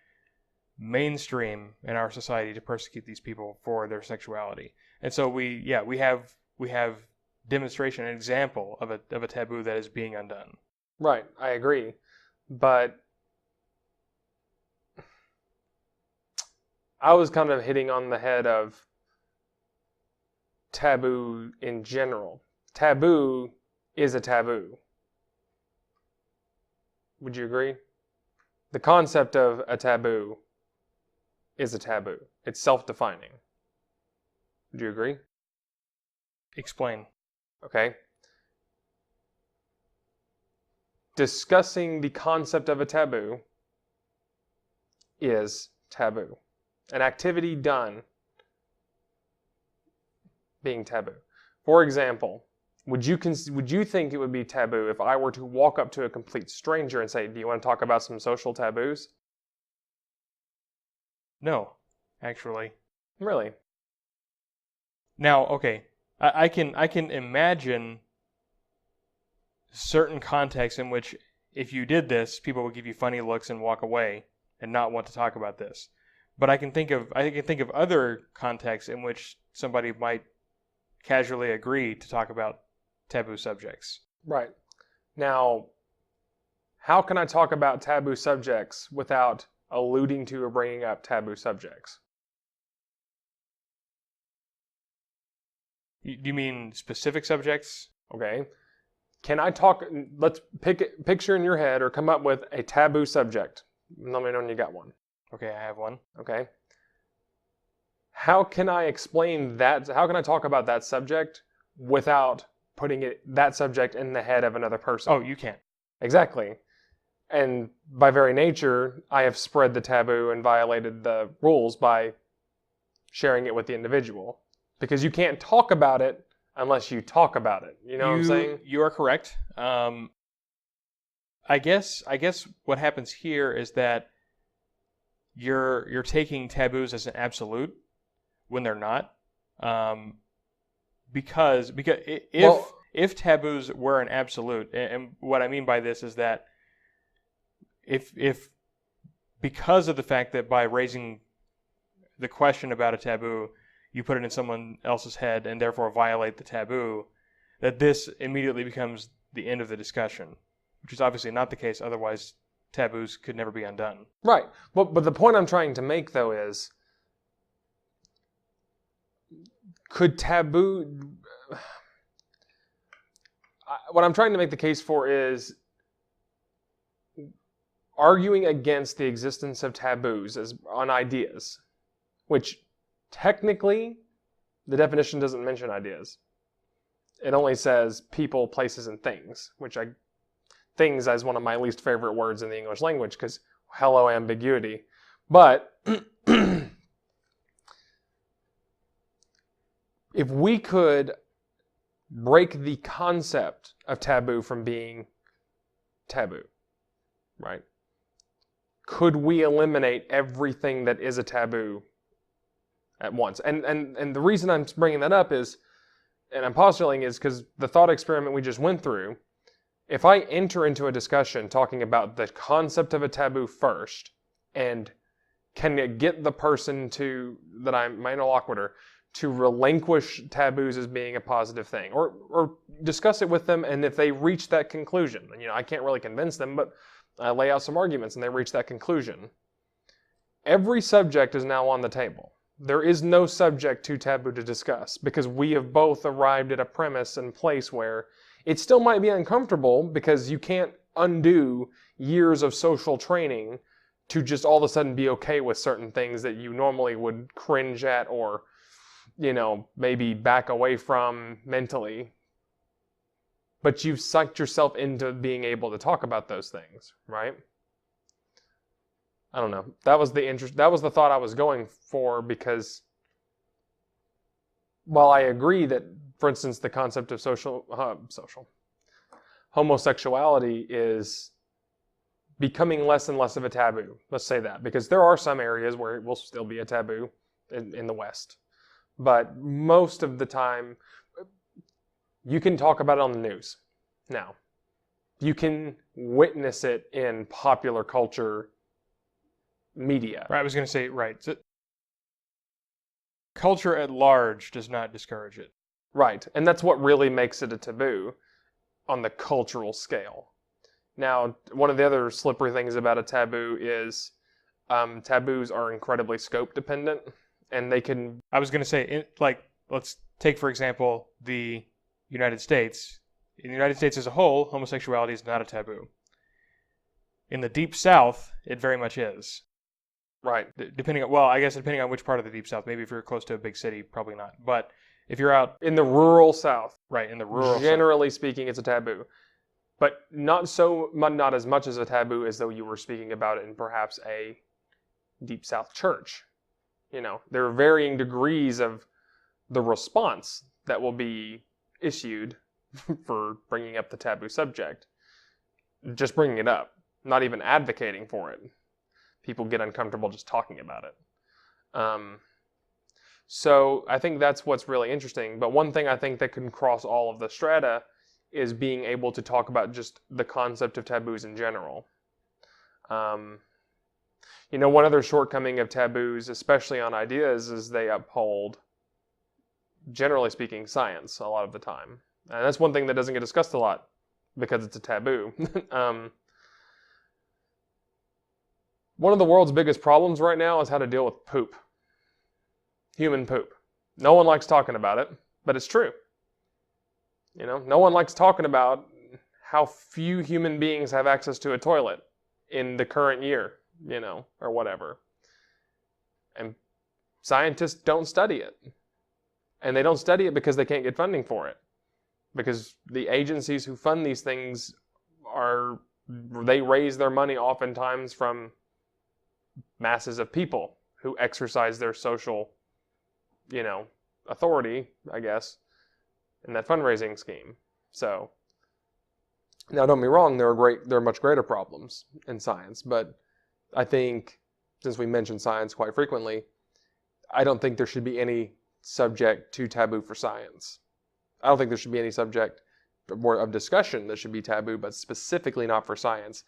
mainstream in our society to persecute these people for their sexuality. And so we have demonstration, an example of a taboo that is being undone. Right, I agree. But I was kind of hitting on the head of taboo in general. Taboo is a taboo. Would you agree? The concept of a taboo is a taboo. It's self-defining. Would you agree? Explain. Okay. Discussing the concept of a taboo is taboo. An activity done being taboo. For example, would you think it would be taboo if I were to walk up to a complete stranger and say, "Do you want to talk about some social taboos?" No, actually. Really? Now, okay, I can imagine certain contexts in which if you did this, people would give you funny looks and walk away and not want to talk about this. But I can think of other contexts in which somebody might casually agree to talk about taboo subjects. Right. Now, how can I talk about taboo subjects without alluding to or bringing up taboo subjects? Do you mean specific subjects? Okay. Can I talk, let's picture in your head or come up with a taboo subject. Let me know when you got one. Okay, I have one. Okay. How can I explain that? How can I talk about that subject without putting that subject in the head of another person? Oh, you can't. Exactly. And by very nature, I have spread the taboo and violated the rules by sharing it with the individual. Because you can't talk about it unless you talk about it. You know what I'm saying? You are correct. I guess what happens here is that you're taking taboos as an absolute when they're not. Because if taboos were an absolute, and what I mean by this is that if because of the fact that by raising the question about a taboo, you put it in someone else's head and therefore violate the taboo, that this immediately becomes the end of the discussion, which is obviously not the case. Otherwise, taboos could never be undone. Right. But the point I'm trying to make, though, is could taboo... What I'm trying to make the case for is arguing against the existence of taboos on ideas, which technically the definition doesn't mention ideas. It only says people, places, and things, things as one of my least favorite words in the English language because hello ambiguity. But if we could break the concept of taboo from being taboo, right? could we eliminate everything that is a taboo at once? And the reason I'm bringing that up is, and I'm postulating, is because the thought experiment we just went through, if I enter into a discussion talking about the concept of a taboo first, and can get the person that I'm my interlocutor to relinquish taboos as being a positive thing, or discuss it with them, and if they reach that conclusion, and I can't really convince them, but I lay out some arguments and they reach that conclusion, every subject is now on the table. There is no subject too taboo to discuss, because we have both arrived at a premise and place where it still might be uncomfortable, because you can't undo years of social training to just all of a sudden be okay with certain things that you normally would cringe at, or maybe back away from mentally. But you've psyched yourself into being able to talk about those things, right? I don't know. That was the thought I was going for, because while I agree that, for instance, the concept of homosexuality is becoming less and less of a taboo. Let's say that, because there are some areas where it will still be a taboo in the West. But most of the time, you can talk about it on the news. Now, you can witness it in popular culture media. Right, I was going to say, right. So, culture at large does not discourage it. Right, and that's what really makes it a taboo on the cultural scale. Now, one of the other slippery things about a taboo is taboos are incredibly scope dependent, and they can... I was going to say, let's take, for example, the United States. In the United States as a whole, homosexuality is not a taboo. In the Deep South, it very much is. Right. Depending on which part of the Deep South. Maybe if you're close to a big city, probably not. But if you're out... in the rural South. Right, in the rural South. Generally speaking, it's a taboo. But not as much as a taboo as though you were speaking about it in perhaps a Deep South church. There are varying degrees of the response that will be issued for bringing up the taboo subject. Just bringing it up, not even advocating for it. People get uncomfortable just talking about it. So I think that's what's really interesting. But one thing I think that can cross all of the strata is being able to talk about just the concept of taboos in general. One other shortcoming of taboos, especially on ideas, is they uphold, generally speaking, science a lot of the time. And that's one thing that doesn't get discussed a lot, because it's a taboo. One of the world's biggest problems right now is how to deal with poop. Human poop. No one likes talking about it, but it's true. No one likes talking about how few human beings have access to a toilet in the current year, or whatever. And scientists don't study it. And they don't study it because they can't get funding for it. Because the agencies who fund these things they raise their money oftentimes from masses of people who exercise their social, authority, I guess, in that fundraising scheme. So, now don't be wrong, there are much greater problems in science, but I think, since we mention science quite frequently, I don't think there should be any subject too taboo for science. I don't think there should be any subject of discussion that should be taboo, but specifically not for science.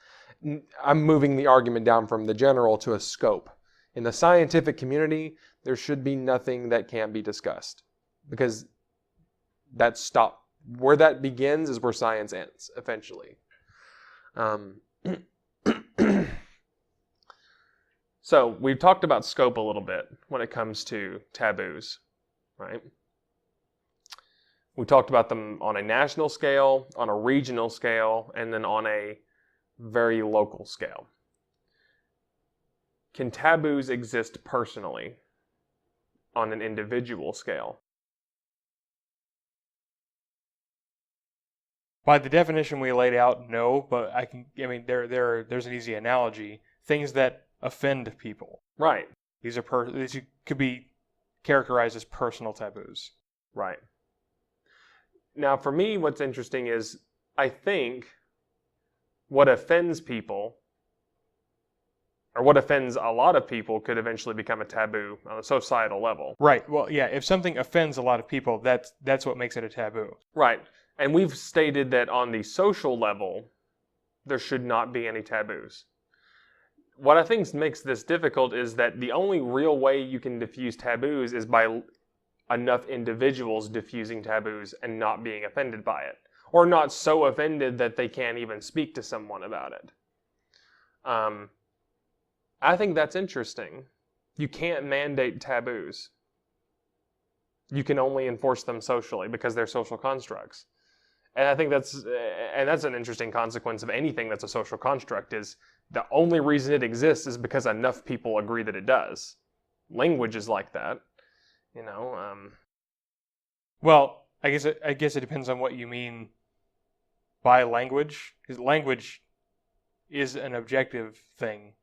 I'm moving the argument down from the general to a scope. In the scientific community, there should be nothing that can't be discussed, because where that begins is where science ends, eventually. So we've talked about scope a little bit when it comes to taboos, right? We talked about them on a national scale, on a regional scale, and then on a very local scale. Can taboos exist personally on an individual scale? By the definition we laid out, no, but there's an easy analogy. Things that offend people. Right. These could be characterized as personal taboos. Right. Now, for me, what's interesting is, I think what offends people or what offends a lot of people could eventually become a taboo on a societal level. Right. Well, yeah, if something offends a lot of people, that's what makes it a taboo. Right. And we've stated that on the social level, there should not be any taboos. What I think makes this difficult is that the only real way you can diffuse taboos is by enough individuals diffusing taboos and not being offended by it. Or not so offended that they can't even speak to someone about it. I think that's interesting. You can't mandate taboos. You can only enforce them socially because they're social constructs. And I think that's an interesting consequence of anything that's a social construct, is the only reason it exists is because enough people agree that it does. Language is like that, you know. Well, I guess it depends on what you mean by language, because language is an objective thing,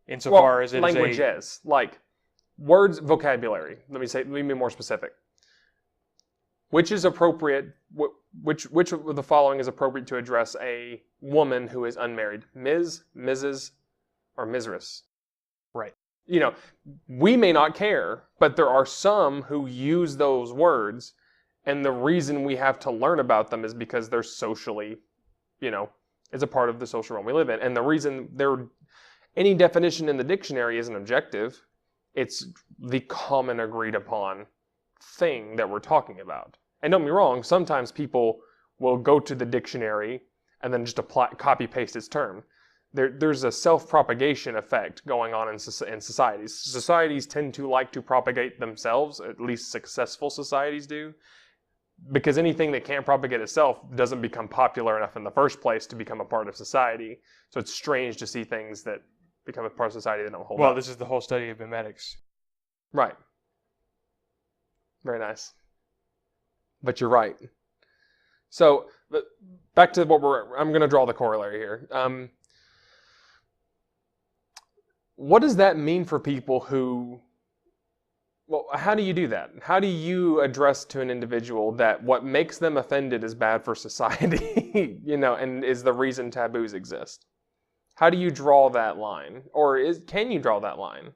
insofar as it language is is like words, vocabulary. Let me be more specific. Which is appropriate? Which of the following is appropriate to address a woman who is unmarried? Ms., Mrs., or Mrs.? Right. You know, we may not care, but there are some who use those words, and the reason we have to learn about them is because they're socially, it's a part of the social realm we live in. And the reason any definition in the dictionary isn't objective. It's the common agreed upon thing that we're talking about. And don't be wrong, sometimes people will go to the dictionary and then just copy paste its term. There's a self-propagation effect going on in societies. Societies tend to like to propagate themselves, at least successful societies do, because anything that can't propagate itself doesn't become popular enough in the first place to become a part of society. So it's strange to see things that become a part of society that don't hold up. Well, this is the whole study of mimetics. Right. Very nice. But you're right. So, back to I'm going to draw the corollary here. What does that mean for people who, how do you do that? How do you address to an individual that what makes them offended is bad for society, and is the reason taboos exist? How do you draw that line? Or can you draw that line?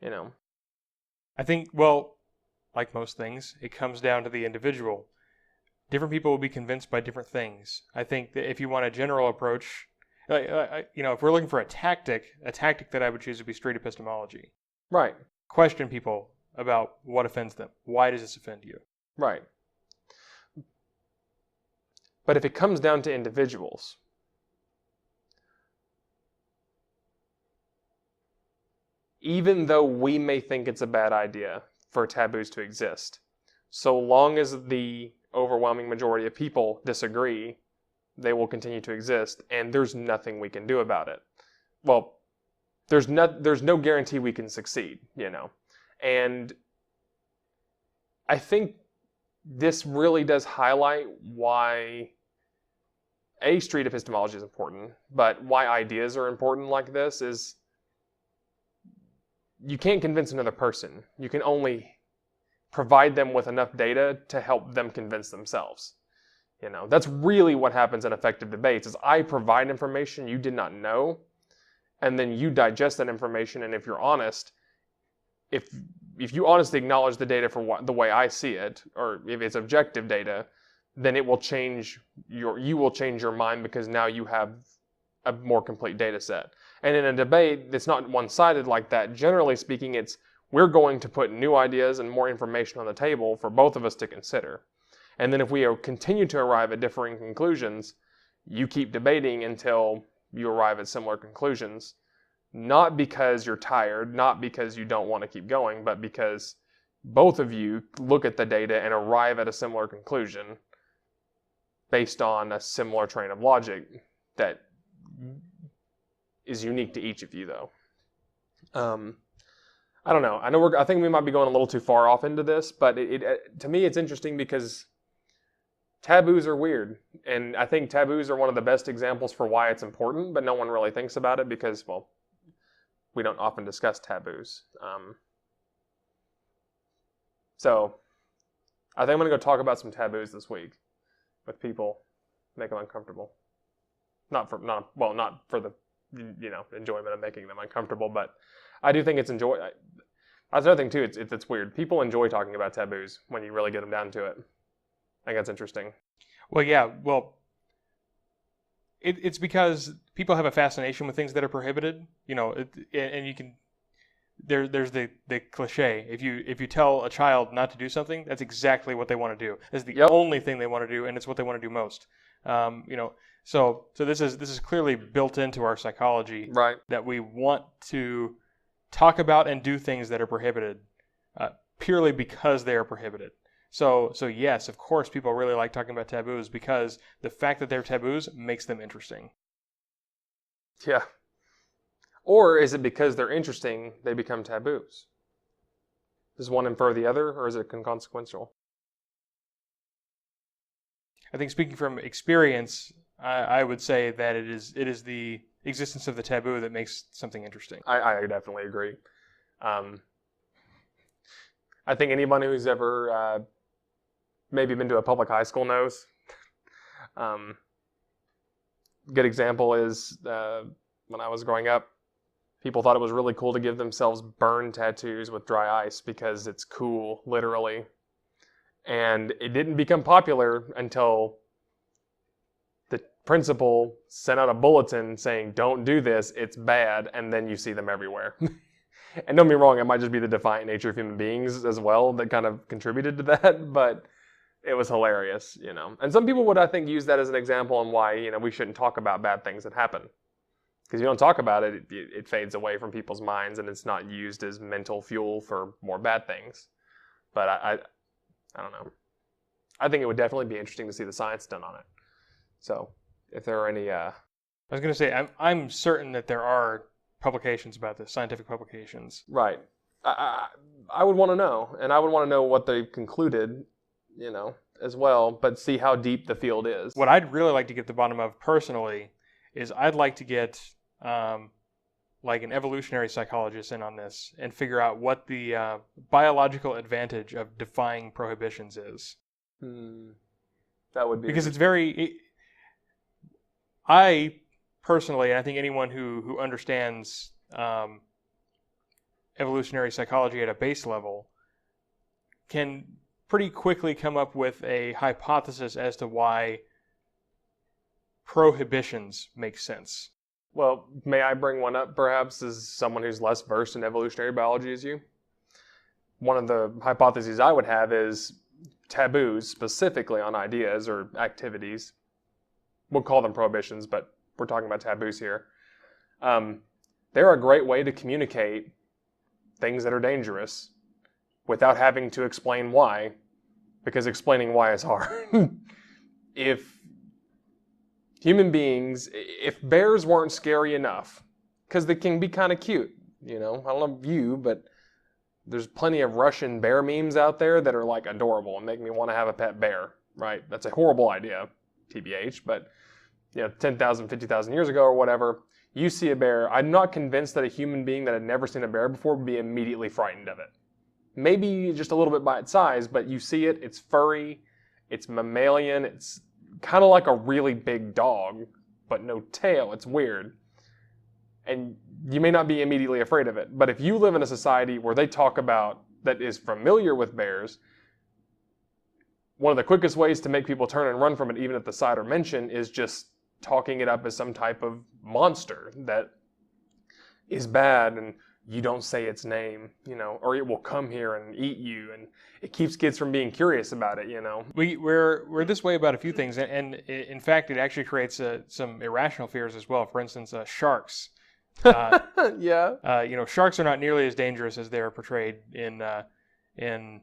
I think, like most things, it comes down to the individual. Different people will be convinced by different things. I think that if you want a general approach, if we're looking for a tactic that I would choose would be street epistemology. Right. Question people about what offends them. Why does this offend you? Right. But if it comes down to individuals, even though we may think it's a bad idea for taboos to exist, so long as the overwhelming majority of people disagree, they will continue to exist, and there's nothing we can do about it. Well, there's no guarantee we can succeed, And I think this really does highlight why street epistemology is important, but why ideas are important like this is you can't convince another person. You can only provide them with enough data to help them convince themselves. That's really what happens in effective debates is I provide information you did not know, and then you digest that information, and if you're honest, if you honestly acknowledge the data for the way I see it, or if it's objective data, then you will change your mind because now you have a more complete data set. And in a debate, it's not one-sided like that. Generally speaking, we're going to put new ideas and more information on the table for both of us to consider. And then if we continue to arrive at differing conclusions, you keep debating until you arrive at similar conclusions. Not because you're tired, not because you don't want to keep going, but because both of you look at the data and arrive at a similar conclusion based on a similar train of logic that is unique to each of you, though. I don't know. I think we might be going a little too far off into this, but to me, it's interesting because taboos are weird, and I think taboos are one of the best examples for why it's important, but no one really thinks about it because, we don't often discuss taboos. So, I think I'm going to go talk about some taboos this week with people, make them uncomfortable. Not for the enjoyment of making them uncomfortable. But I do think it's enjoy. That's another thing too. It's weird. People enjoy talking about taboos when you really get them down to it. I think that's interesting. Well, yeah. Well, it's because people have a fascination with things that are prohibited. And you can. There's the cliche. If you tell a child not to do something, that's exactly what they want to do. It's the only thing they want to do, and it's what they want to do most. So this is clearly built into our psychology, right? That we want to talk about and do things that are prohibited, purely because they are prohibited. So yes, of course, people really like talking about taboos because the fact that they're taboos makes them interesting. Yeah. Or is it because they're interesting, they become taboos? Does one infer the other, or is it inconsequential? I think speaking from experience, I would say that it is the existence of the taboo that makes something interesting. I definitely agree. I think anyone who's ever maybe been to a public high school knows. Good example is when I was growing up, people thought it was really cool to give themselves burn tattoos with dry ice because it's cool, literally. And it didn't become popular until the principal sent out a bulletin saying, don't do this, it's bad, and then you see them everywhere. And don't be wrong, it might just be the defiant nature of human beings as well that kind of contributed to that, but it was hilarious, And some people would, I think, use that as an example on why, we shouldn't talk about bad things that happen. Because you don't talk about it, it fades away from people's minds, and it's not used as mental fuel for more bad things. But I don't know. I think it would definitely be interesting to see the science done on it. So, if there are any... I was going to say, I'm certain that there are publications about this, scientific publications. Right. I would want to know, and I would want to know what they've concluded, as well, but see how deep the field is. What I'd really like to get to the bottom of personally is I'd like to get like an evolutionary psychologist in on this and figure out what the biological advantage of defying prohibitions is. That would be... Because it's very... I personally, and I think anyone who understands evolutionary psychology at a base level can pretty quickly come up with a hypothesis as to why prohibitions make sense. Well, may I bring one up, perhaps, as someone who's less versed in evolutionary biology as you? One of the hypotheses I would have is taboos, specifically on ideas or activities. We'll call them prohibitions, but we're talking about taboos here. They're a great way to communicate things that are dangerous without having to explain why, because explaining why is hard. If human beings, if bears weren't scary enough, because they can be kind of cute, I don't know you, but there's plenty of Russian bear memes out there that are like adorable and make me want to have a pet bear, right? That's a horrible idea, TBH, but 10,000, 50,000 years ago or whatever, you see a bear, I'm not convinced that a human being that had never seen a bear before would be immediately frightened of it. Maybe just a little bit by its size, but you see it, it's furry, it's mammalian, it's kind of like a really big dog, but no tail. It's weird. And you may not be immediately afraid of it, but if you live in a society where they talk about, that is familiar with bears, one of the quickest ways to make people turn and run from it, even at the sight or mention, is just talking it up as some type of monster that is bad and you don't say its name, or it will come here and eat you, and it keeps kids from being curious about it, We're this way about a few things, and in fact, it actually creates some irrational fears as well. For instance, sharks. Yeah. Sharks are not nearly as dangerous as they're portrayed in. I'm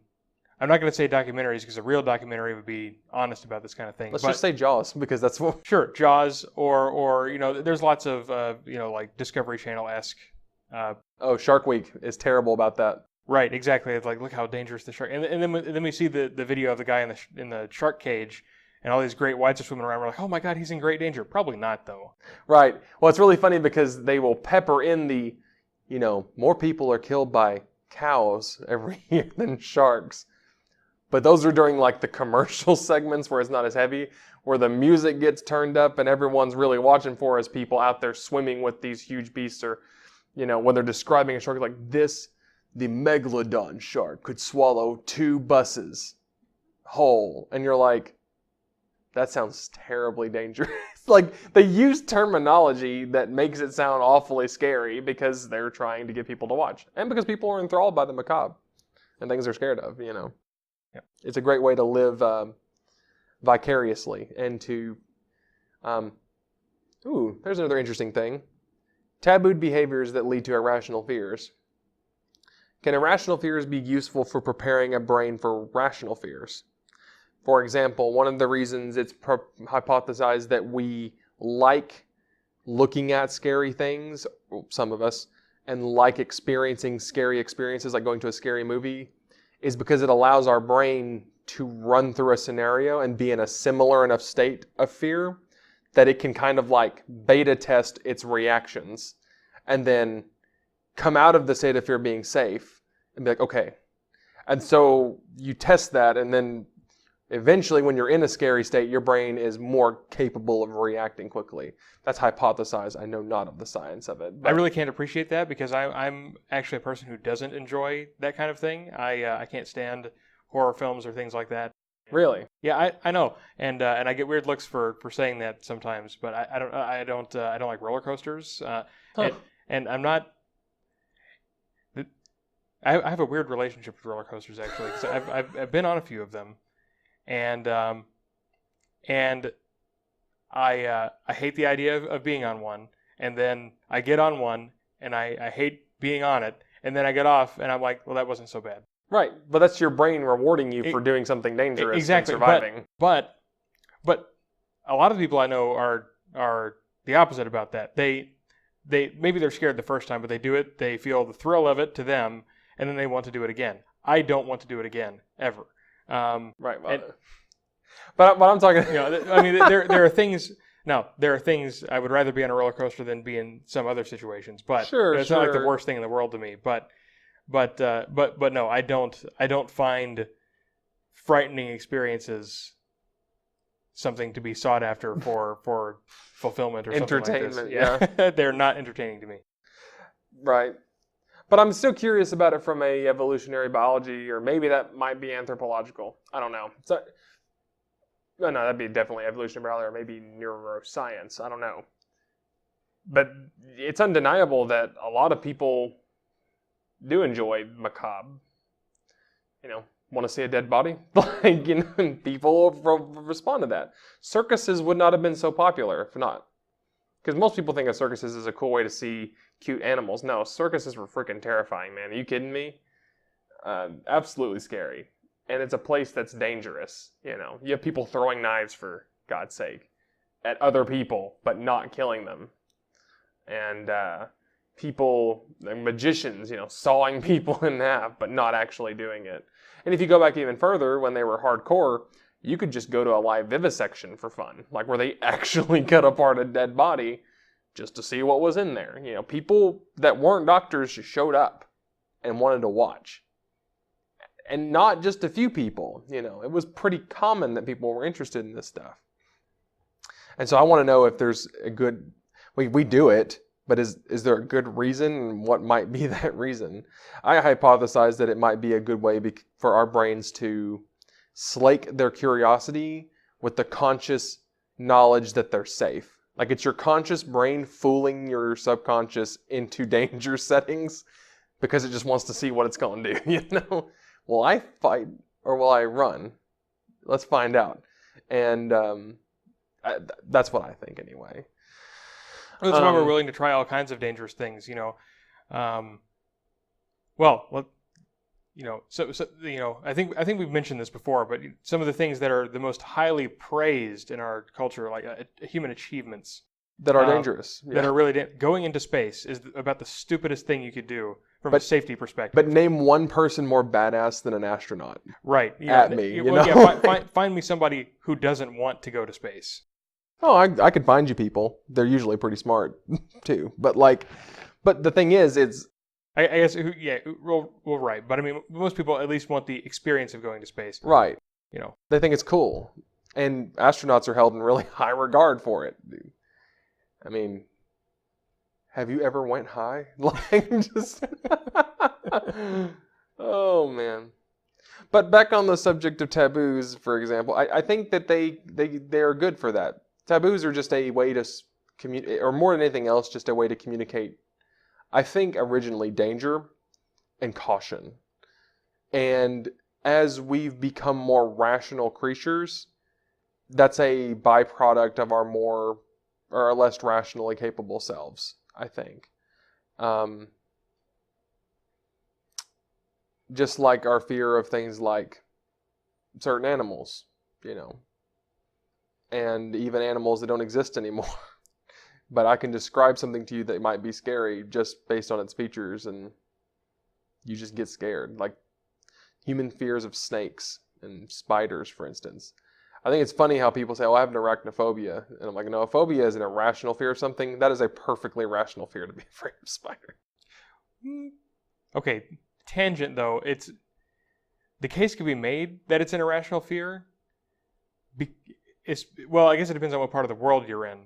not going to say documentaries because a real documentary would be honest about this kind of thing. Let's just say Jaws, because that's what... Sure, Jaws, or there's lots of like Discovery Channel-esque. Shark Week is terrible about that. Right, exactly. It's like, look how dangerous the shark. And then we see the video of the guy in the shark cage, and all these great whites are swimming around. We're like, oh my God, he's in great danger. Probably not, though. Right. Well, it's really funny because they will pepper in the, more people are killed by cows every year than sharks. But those are during like the commercial segments where it's not as heavy. where the music gets turned up and everyone's really watching for is people out there swimming with these huge beasts, or, when they're describing a shark like this, the megalodon shark could swallow 2 buses whole. And you're like, that sounds terribly dangerous. Like, they use terminology that makes it sound awfully scary because they're trying to get people to watch. And because people are enthralled by the macabre and things they're scared of, Yep. It's a great way to live vicariously and to... there's another interesting thing. Tabooed behaviors that lead to irrational fears. Can irrational fears be useful for preparing a brain for rational fears? For example, one of the reasons it's hypothesized that we like looking at scary things, some of us, and like experiencing scary experiences like going to a scary movie, is because it allows our brain to run through a scenario and be in a similar enough state of fear that it can kind of like beta test its reactions and then come out of the state of fear being safe and be like, okay. And so you test that, and then eventually when you're in a scary state, your brain is more capable of reacting quickly. That's hypothesized. I know not of the science of it. I really can't appreciate that because I'm actually a person who doesn't enjoy that kind of thing. I can't stand horror films or things like that. Really? Yeah, I know, and I get weird looks for saying that sometimes, but I don't like roller coasters, and I'm not. I have a weird relationship with roller coasters actually, because I've been on a few of them, and I hate the idea of being on one, and then I get on one and I hate being on it, and then I get off and I'm like, well, that wasn't so bad. Right, but that's your brain rewarding you for doing something dangerous exactly, and surviving. But a lot of people I know are the opposite about that. They maybe they're scared the first time, but they do it. They feel the thrill of it to them, and then they want to do it again. I don't want to do it again ever. Right, but I'm talking. I mean, there are things. No, there are things I would rather be on a roller coaster than be in some other situations. But it's not like the worst thing in the world to me. But no, I don't find frightening experiences something to be sought after for fulfillment or entertainment. Something like this. Yeah. They're not entertaining to me. Right. But I'm still curious about it from a evolutionary biology, or maybe that might be anthropological. I don't know. So, no, that'd be definitely evolutionary biology, or maybe neuroscience. I don't know. But it's undeniable that a lot of people do enjoy macabre. Want to see a dead body? People respond to that. Circuses would not have been so popular if not. Because most people think of circuses as a cool way to see cute animals. No, circuses were freaking terrifying, man. Are you kidding me? Absolutely scary. And it's a place that's dangerous. You have people throwing knives, for God's sake, at other people, but not killing them. And people, magicians, sawing people in half, but not actually doing it. And if you go back even further, when they were hardcore, you could just go to a live vivisection for fun, like where they actually cut apart a dead body just to see what was in there. People that weren't doctors just showed up and wanted to watch. And not just a few people, it was pretty common that people were interested in this stuff. And so I want to know if there's a good, we do it, but is there a good reason, and what might be that reason? I hypothesize that it might be a good way for our brains to slake their curiosity with the conscious knowledge that they're safe. Like, it's your conscious brain fooling your subconscious into danger settings because it just wants to see what it's going to do, Will I fight or will I run? Let's find out. And that's what I think anyway. That's why we're willing to try all kinds of dangerous things, I think we've mentioned this before, but some of the things that are the most highly praised in our culture, like human achievements, that are dangerous, that are really going into space, is about the stupidest thing you could do from a safety perspective. But name one person more badass than an astronaut. Right. Find me somebody who doesn't want to go to space. Oh, I could find you people. They're usually pretty smart too. But the thing is, it's. I guess, well, right. But I mean, most people at least want the experience of going to space. Right. They think it's cool. And astronauts are held in really high regard for it. Dude. I mean, have you ever went high? Like, just... Oh, man. But back on the subject of taboos, for example, I think that they are good for that. Taboos are just a way to communicate, or more than anything else, just a way to communicate, I think, originally danger and caution. And as we've become more rational creatures, that's a byproduct of our more or less rationally capable selves, I think. Just like our fear of things like certain animals, and even animals that don't exist anymore. But I can describe something to you that might be scary just based on its features, and you just get scared. Like human fears of snakes and spiders, for instance. I think it's funny how people say, oh, I have an arachnophobia. And I'm like, no, a phobia is an irrational fear of something. That is a perfectly rational fear to be afraid of a spider. Okay, tangent though. The case could be made that it's an irrational fear. Well, I guess it depends on what part of the world you're in.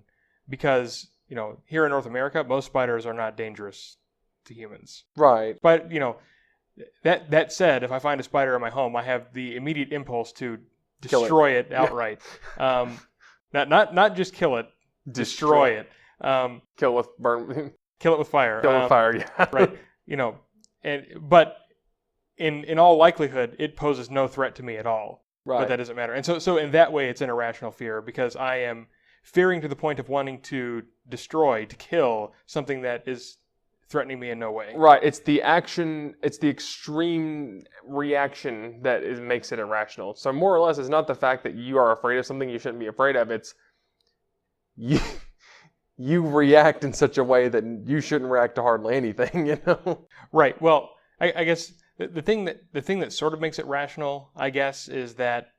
Because, here in North America, most spiders are not dangerous to humans. Right. But, that said, if I find a spider in my home, I have the immediate impulse to destroy it outright. Not just kill it, destroy it. Kill with burn. Kill it with fire. Kill with fire, yeah. Right. But in all likelihood, it poses no threat to me at all. Right. But that doesn't matter. And so in that way, it's an irrational fear because I am fearing to the point of wanting to destroy, to kill something that is threatening me in no way. Right. It's the action, it's the extreme reaction that makes it irrational. So more or less, it's not the fact that you are afraid of something you shouldn't be afraid of. It's you react in such a way that you shouldn't react to hardly anything, Right. Well, I guess the thing that sort of makes it rational, I guess, is that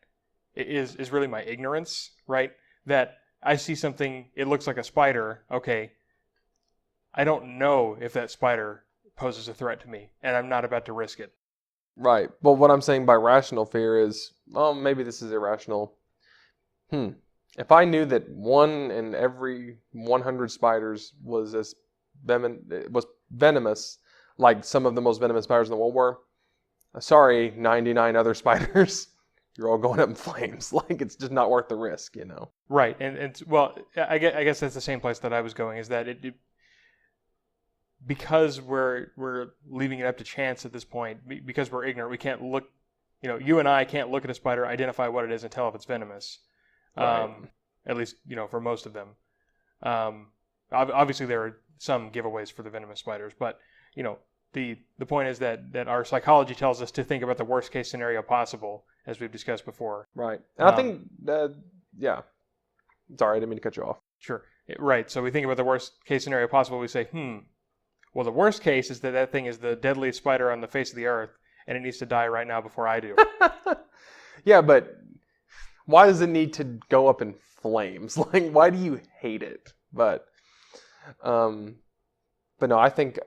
it is really my ignorance, right? That I see something, it looks like a spider, okay. I don't know if that spider poses a threat to me, and I'm not about to risk it. Right. But what I'm saying by rational fear is, maybe this is irrational. If I knew that 1 in every 100 spiders was venomous, like some of the most venomous spiders in the world were, sorry, 99 other spiders, you're all going up in flames. Like, it's just not worth the risk, Right. And well, I guess that's the same place that I was going, is that because we're leaving it up to chance at this point, because we're ignorant, we can't look, you and I can't look at a spider, identify what it is, and tell if it's venomous. Right. At least, for most of them. Obviously, there are some giveaways for the venomous spiders, but, the point is that our psychology tells us to think about the worst case scenario possible, as we've discussed before. Right. And I think, yeah. Sorry, I didn't mean to cut you off. Sure. Right. So we think about the worst case scenario possible. We say, well, the worst case is that thing is the deadliest spider on the face of the earth, and it needs to die right now before I do. Yeah, but why does it need to go up in flames? Like, why do you hate it? But no, I think,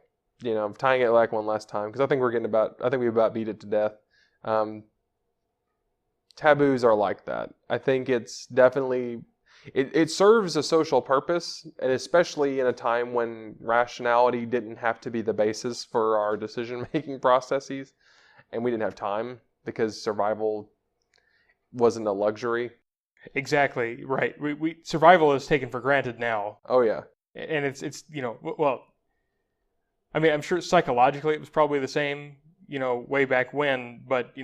tying it like one last time, because I think we about beat it to death. Taboos are like that. I think it's definitely, it serves a social purpose, and especially in a time when rationality didn't have to be the basis for our decision-making processes, and we didn't have time because survival wasn't a luxury. Exactly, right. We survival is taken for granted now. Oh, yeah. And it's well, I mean, I'm sure psychologically it was probably the same, way back when, but,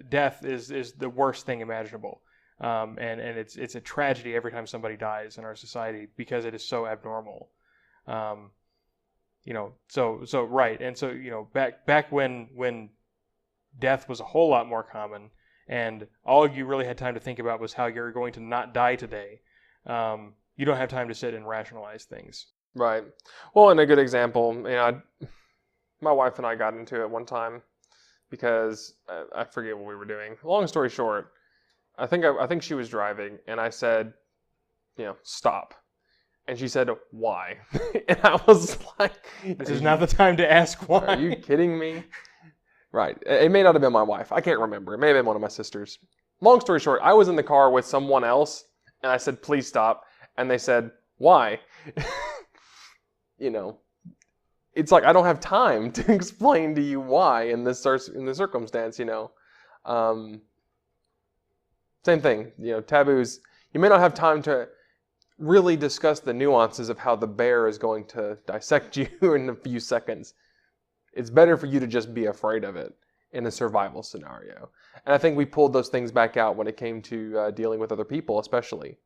death is the worst thing imaginable. And it's a tragedy every time somebody dies in our society because it is so abnormal. So right. And so, back when death was a whole lot more common and all you really had time to think about was how you're going to not die today, you don't have time to sit and rationalize things. Right. Well, and a good example, my wife and I got into it one time because I forget what we were doing. Long story short, I think she was driving, and I said, stop. And she said, why? And I was like, this is not the time to ask why. Are you kidding me? Right. It may not have been my wife. I can't remember. It may have been one of my sisters. long story short, I was in the car with someone else, and I said, please stop. And they said, why? You know, it's like I don't have time to explain to you why in this circumstance, you know. Same thing, you know, taboos. You may not have time to really discuss the nuances of how the bear is going to dissect you in a few seconds. It's better for you to just be afraid of it in a survival scenario. And I think we pulled those things back out when it came to dealing with other people, especially.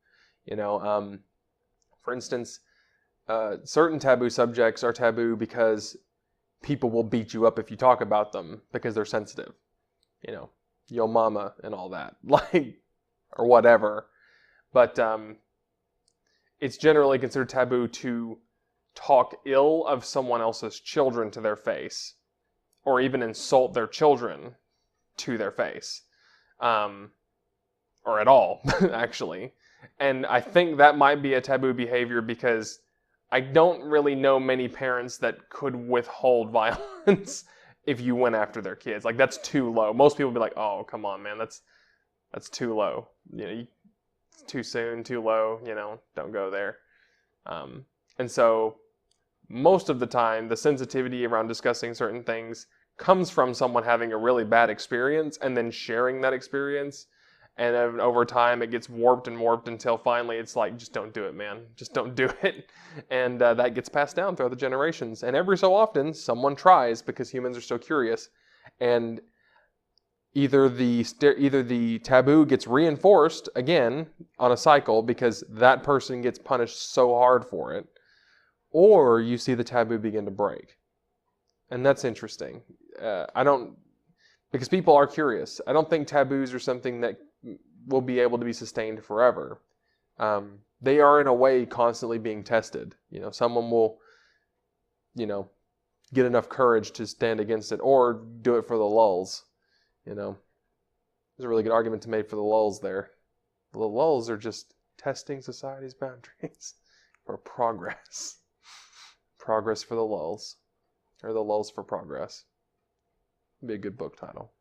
You know, for instance, certain taboo subjects are taboo because people will beat you up if you talk about them because they're sensitive. You know, yo mama and all that, like, or whatever. But it's generally considered taboo to talk ill of someone else's children to their face, or even insult their children to their face, or at all, actually. And I think that might be a taboo behavior because I don't really know many parents that could withhold violence if you went after their kids. Like, that's too low. Most people would be like, oh, come on, man, that's too low. You know, too soon, too low, you know, don't go there. And so most of the time, the sensitivity around discussing certain things comes from someone having a really bad experience and then sharing that experience. And then over time, it gets warped and warped until finally it's like, just don't do it, man. Just don't do it. And that gets passed down throughout the generations. And every so often, someone tries because humans are so curious. And either the taboo gets reinforced again on a cycle because that person gets punished so hard for it, or you see the taboo begin to break. And that's interesting. Because people are curious. I don't think taboos are something that will be able to be sustained forever. They are in a way constantly being tested. You know, someone will, you know, get enough courage to stand against it or do it for the lulz. You know, there's a really good argument to make for the lulz there. The lulz are just testing society's boundaries for progress. Progress for the lulz. Or the lulz for progress. It'd be a good book title.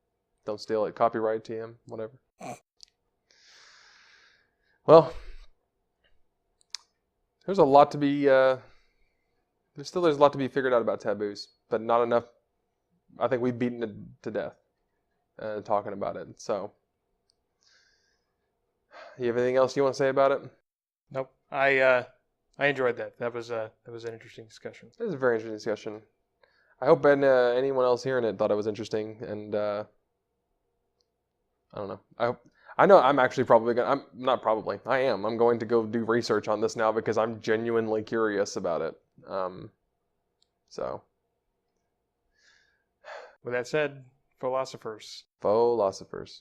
Don't steal it. Copyright TM, whatever. Well, there's a lot to be, there's a lot to be figured out about taboos, but not enough. I think we've beaten it to death talking about it. So, you have anything else you want to say about it? Nope. I enjoyed that. That was an interesting discussion. It was a very interesting discussion. I hope anyone else hearing it thought it was interesting, and I don't know. I know I'm actually probably going to, I am. I'm going to go do research on this now because I'm genuinely curious about it. So. With that said, Fauxlosophers. Fauxlosophers.